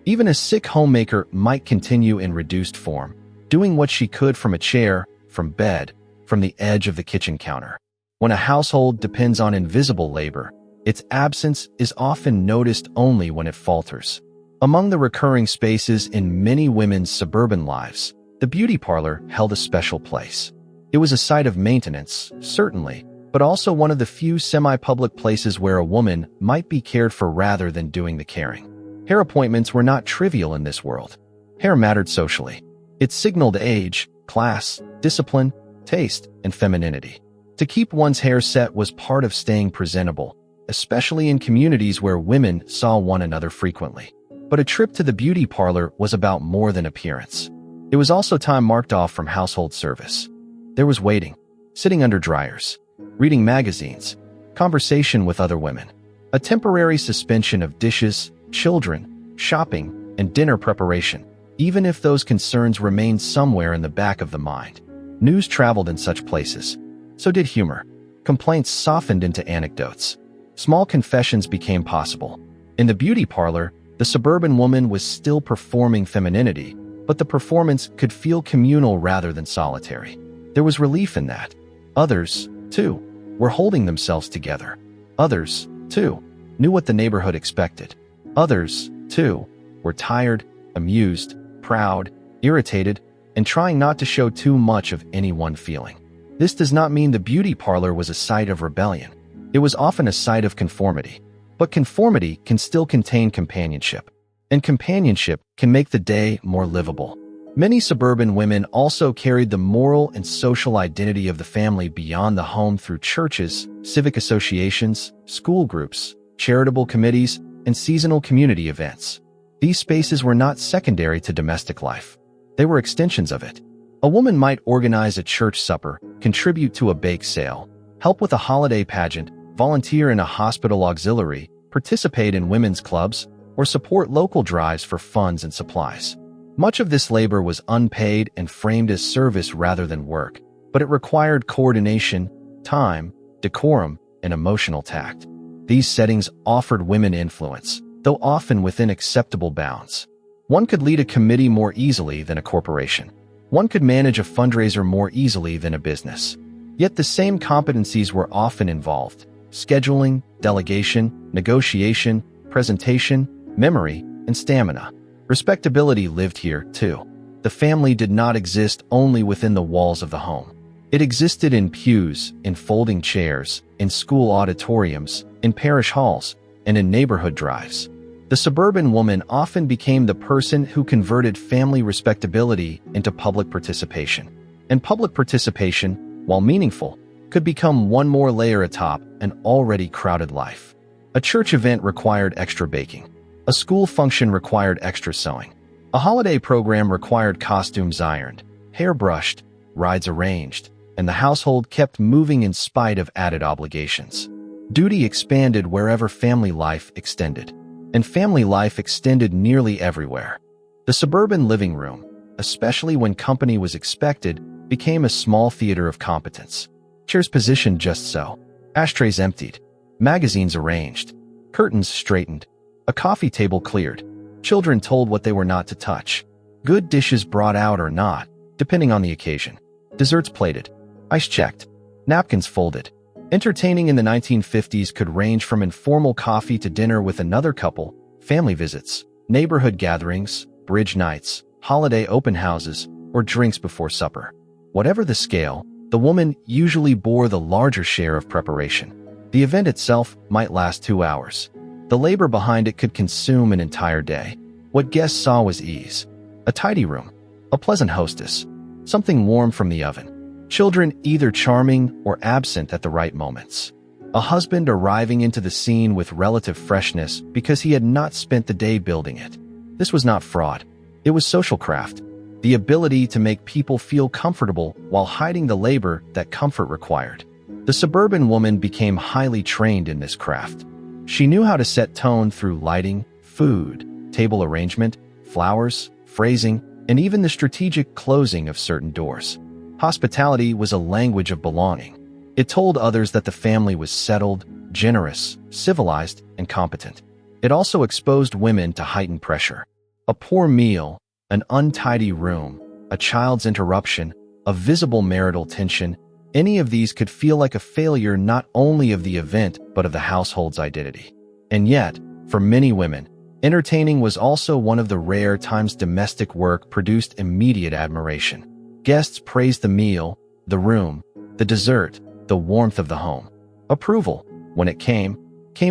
Even a sick homemaker might continue in reduced form, doing what she could from a chair, from bed, from the edge of the kitchen counter. When a household depends on invisible labor, its absence is often noticed only when it falters. Among the recurring spaces in many women's suburban lives, the beauty parlor held a special place. It was a site of maintenance, certainly, but also one of the few semi-public places where a woman might be cared for rather than doing the caring. Hair appointments were not trivial in this world. Hair mattered socially. It signaled age, class, discipline, taste, and femininity. To keep one's hair set was part of staying presentable, especially in communities where women saw one another frequently. But a trip to the beauty parlor was about more than appearance. It was also time marked off from household service. There was waiting, sitting under dryers, reading magazines, conversation with other women, a temporary suspension of dishes, children, shopping, and dinner preparation, even if those concerns remained somewhere in the back of the mind. News traveled in such places. So did humor. Complaints softened into anecdotes. Small confessions became possible. In the beauty parlor, the suburban woman was still performing femininity, but the performance could feel communal rather than solitary. There was relief in that. Others, too, were holding themselves together. Others, too, knew what the neighborhood expected. Others, too, were tired, amused, proud, irritated, and trying not to show too much of any one feeling. This does not mean the beauty parlor was a site of rebellion. It was often a site of conformity. But conformity can still contain companionship, and companionship can make the day more livable. Many suburban women also carried the moral and social identity of the family beyond the home through churches, civic associations, school groups, charitable committees, and seasonal community events. These spaces were not secondary to domestic life. They were extensions of it. A woman might organize a church supper, contribute to a bake sale, help with a holiday pageant, volunteer in a hospital auxiliary, participate in women's clubs, or support local drives for funds and supplies. Much of this labor was unpaid and framed as service rather than work, but it required coordination, time, decorum, and emotional tact. These settings offered women influence, though often within acceptable bounds. One could lead a committee more easily than a corporation. One could manage a fundraiser more easily than a business. Yet the same competencies were often involved: scheduling, delegation, negotiation, presentation, memory, and stamina. Respectability lived here, too. The family did not exist only within the walls of the home. It existed in pews, in folding chairs, in school auditoriums, in parish halls, and in neighborhood drives. The suburban woman often became the person who converted family respectability into public participation. And public participation, while meaningful, could become one more layer atop an already crowded life. A church event required extra baking. A school function required extra sewing. A holiday program required costumes ironed, hair brushed, rides arranged, and the household kept moving in spite of added obligations. Duty expanded wherever family life extended, and family life extended nearly everywhere. The suburban living room, especially when company was expected, became a small theater of competence. Chairs positioned just so, ashtrays emptied, magazines arranged, curtains straightened, a coffee table cleared, children told what they were not to touch, good dishes brought out or not, depending on the occasion, desserts plated, ice checked, napkins folded. Entertaining in the 1950s could range from informal coffee to dinner with another couple, family visits, neighborhood gatherings, bridge nights, holiday open houses, or drinks before supper. Whatever the scale, the woman usually bore the larger share of preparation. The event itself might last 2 hours. The labor behind it could consume an entire day. What guests saw was ease. A tidy room, a pleasant hostess, something warm from the oven. Children either charming or absent at the right moments. A husband arriving into the scene with relative freshness because he had not spent the day building it. This was not fraud. It was social craft. The ability to make people feel comfortable while hiding the labor that comfort required. The suburban woman became highly trained in this craft. She knew how to set tone through lighting, food, table arrangement, flowers, phrasing, and even the strategic closing of certain doors. Hospitality was a language of belonging. It told others that the family was settled, generous, civilized, and competent. It also exposed women to heightened pressure. A poor meal, an untidy room, a child's interruption, a visible marital tension, any of these could feel like a failure not only of the event but of the household's identity. And yet, for many women, entertaining was also one of the rare times domestic work produced immediate admiration. Guests praised the meal, the room, the dessert, the warmth of the home. Approval, when it came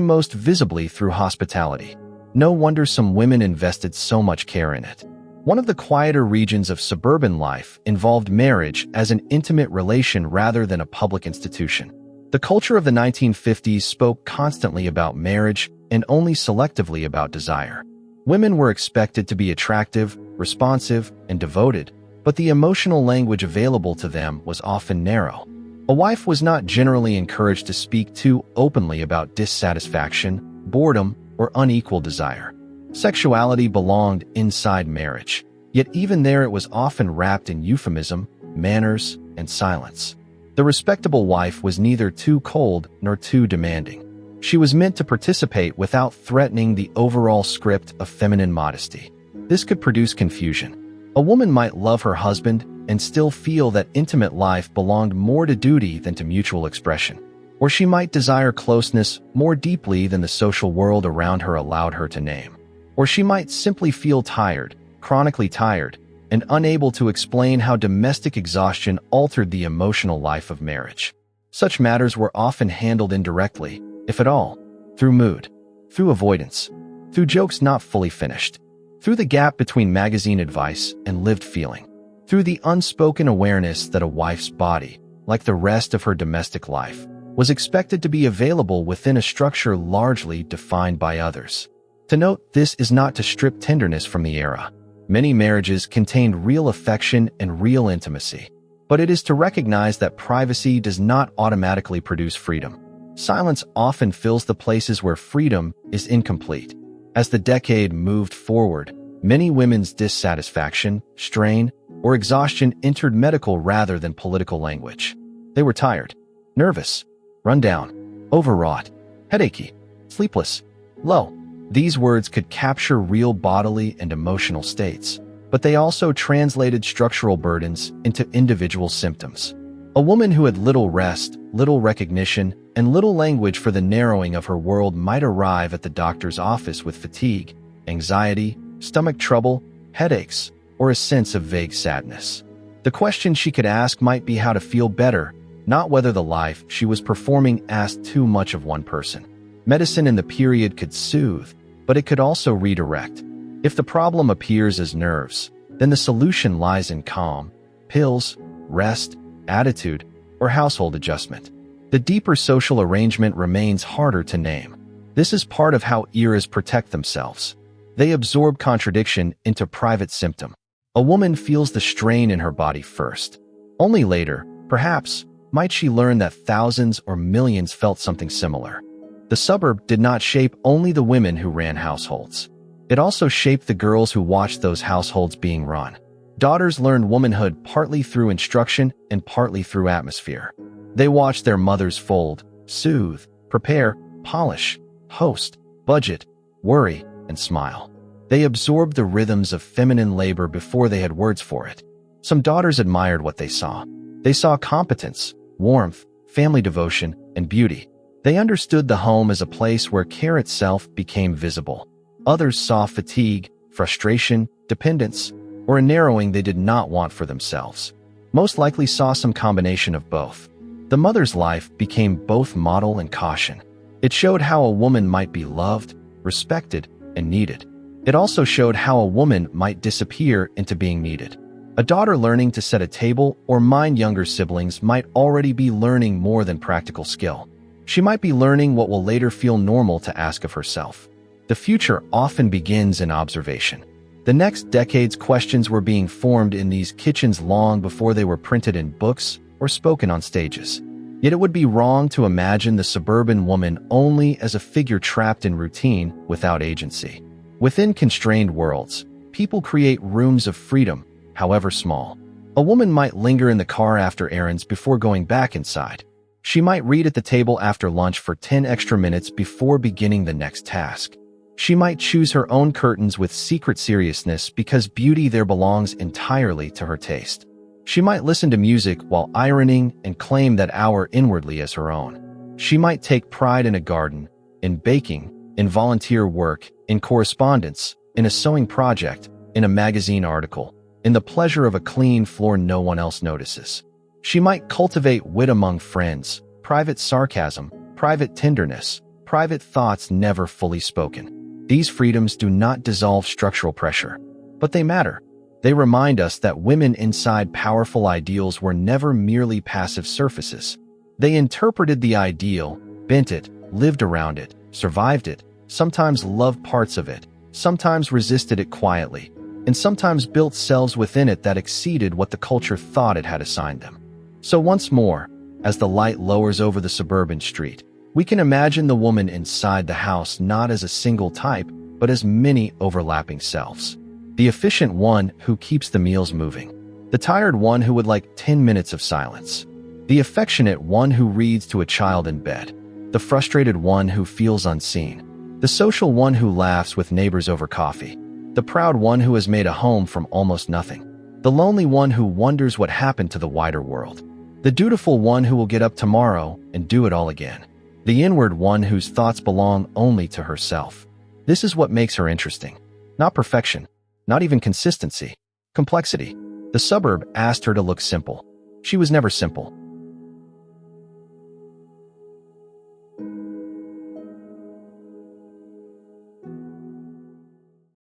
most visibly through hospitality. No wonder some women invested so much care in it. One of the quieter regions of suburban life involved marriage as an intimate relation rather than a public institution. The culture of the 1950s spoke constantly about marriage and only selectively about desire. Women were expected to be attractive, responsive, and devoted, but the emotional language available to them was often narrow. A wife was not generally encouraged to speak too openly about dissatisfaction, boredom, or unequal desire. Sexuality belonged inside marriage, yet even there it was often wrapped in euphemism, manners, and silence. The respectable wife was neither too cold nor too demanding. She was meant to participate without threatening the overall script of feminine modesty. This could produce confusion. A woman might love her husband and still feel that intimate life belonged more to duty than to mutual expression. Or she might desire closeness more deeply than the social world around her allowed her to name. Or she might simply feel tired, chronically tired, and unable to explain how domestic exhaustion altered the emotional life of marriage. Such matters were often handled indirectly, if at all, through mood, through avoidance, through jokes not fully finished, through the gap between magazine advice and lived feeling, through the unspoken awareness that a wife's body, like the rest of her domestic life, was expected to be available within a structure largely defined by others. To note, this is not to strip tenderness from the era. Many marriages contained real affection and real intimacy, but it is to recognize that privacy does not automatically produce freedom. Silence often fills the places where freedom is incomplete. As the decade moved forward, many women's dissatisfaction, strain, or exhaustion entered medical rather than political language. They were tired, nervous, run down, overwrought, headachy, sleepless, low. These words could capture real bodily and emotional states, but they also translated structural burdens into individual symptoms. A woman who had little rest, little recognition, and little language for the narrowing of her world might arrive at the doctor's office with fatigue, anxiety, stomach trouble, headaches, or a sense of vague sadness. The question she could ask might be how to feel better, not whether the life she was performing asked too much of one person. Medicine in the period could soothe, but it could also redirect. If the problem appears as nerves, then the solution lies in calm, pills, rest, attitude, or household adjustment. The deeper social arrangement remains harder to name. This is part of how eras protect themselves. They absorb contradiction into private symptom. A woman feels the strain in her body first. Only later, perhaps, might she learn that thousands or millions felt something similar. The suburb did not shape only the women who ran households. It also shaped the girls who watched those households being run. Daughters learned womanhood partly through instruction and partly through atmosphere. They watched their mothers fold, soothe, prepare, polish, host, budget, worry, and smile. They absorbed the rhythms of feminine labor before they had words for it. Some daughters admired what they saw. They saw competence, warmth, family devotion, and beauty. They understood the home as a place where care itself became visible. Others saw fatigue, frustration, dependence, or a narrowing they did not want for themselves. Most likely saw some combination of both. The mother's life became both model and caution. It showed how a woman might be loved, respected, and needed. It also showed how a woman might disappear into being needed. A daughter learning to set a table or mind younger siblings might already be learning more than practical skill. She might be learning what will later feel normal to ask of herself. The future often begins in observation. The next decade's questions were being formed in these kitchens long before they were printed in books or spoken on stages. Yet it would be wrong to imagine the suburban woman only as a figure trapped in routine without agency. Within constrained worlds, people create rooms of freedom, however small. A woman might linger in the car after errands before going back inside. She might read at the table after lunch for 10 extra minutes before beginning the next task. She might choose her own curtains with secret seriousness because beauty there belongs entirely to her taste. She might listen to music while ironing and claim that hour inwardly as her own. She might take pride in a garden, in baking, in volunteer work, in correspondence, in a sewing project, in a magazine article, in the pleasure of a clean floor no one else notices. She might cultivate wit among friends, private sarcasm, private tenderness, private thoughts never fully spoken. These freedoms do not dissolve structural pressure, but they matter. They remind us that women inside powerful ideals were never merely passive surfaces. They interpreted the ideal, bent it, lived around it, survived it, sometimes loved parts of it, sometimes resisted it quietly, and sometimes built selves within it that exceeded what the culture thought it had assigned them. So once more, as the light lowers over the suburban street, we can imagine the woman inside the house not as a single type, but as many overlapping selves. The efficient one who keeps the meals moving. The tired one who would like 10 minutes of silence. The affectionate one who reads to a child in bed. The frustrated one who feels unseen. The social one who laughs with neighbors over coffee. The proud one who has made a home from almost nothing. The lonely one who wonders what happened to the wider world. The dutiful one who will get up tomorrow and do it all again. The inward one whose thoughts belong only to herself. This is what makes her interesting. Not perfection, not even consistency, Complexity. The suburb asked her to look simple. She was never simple.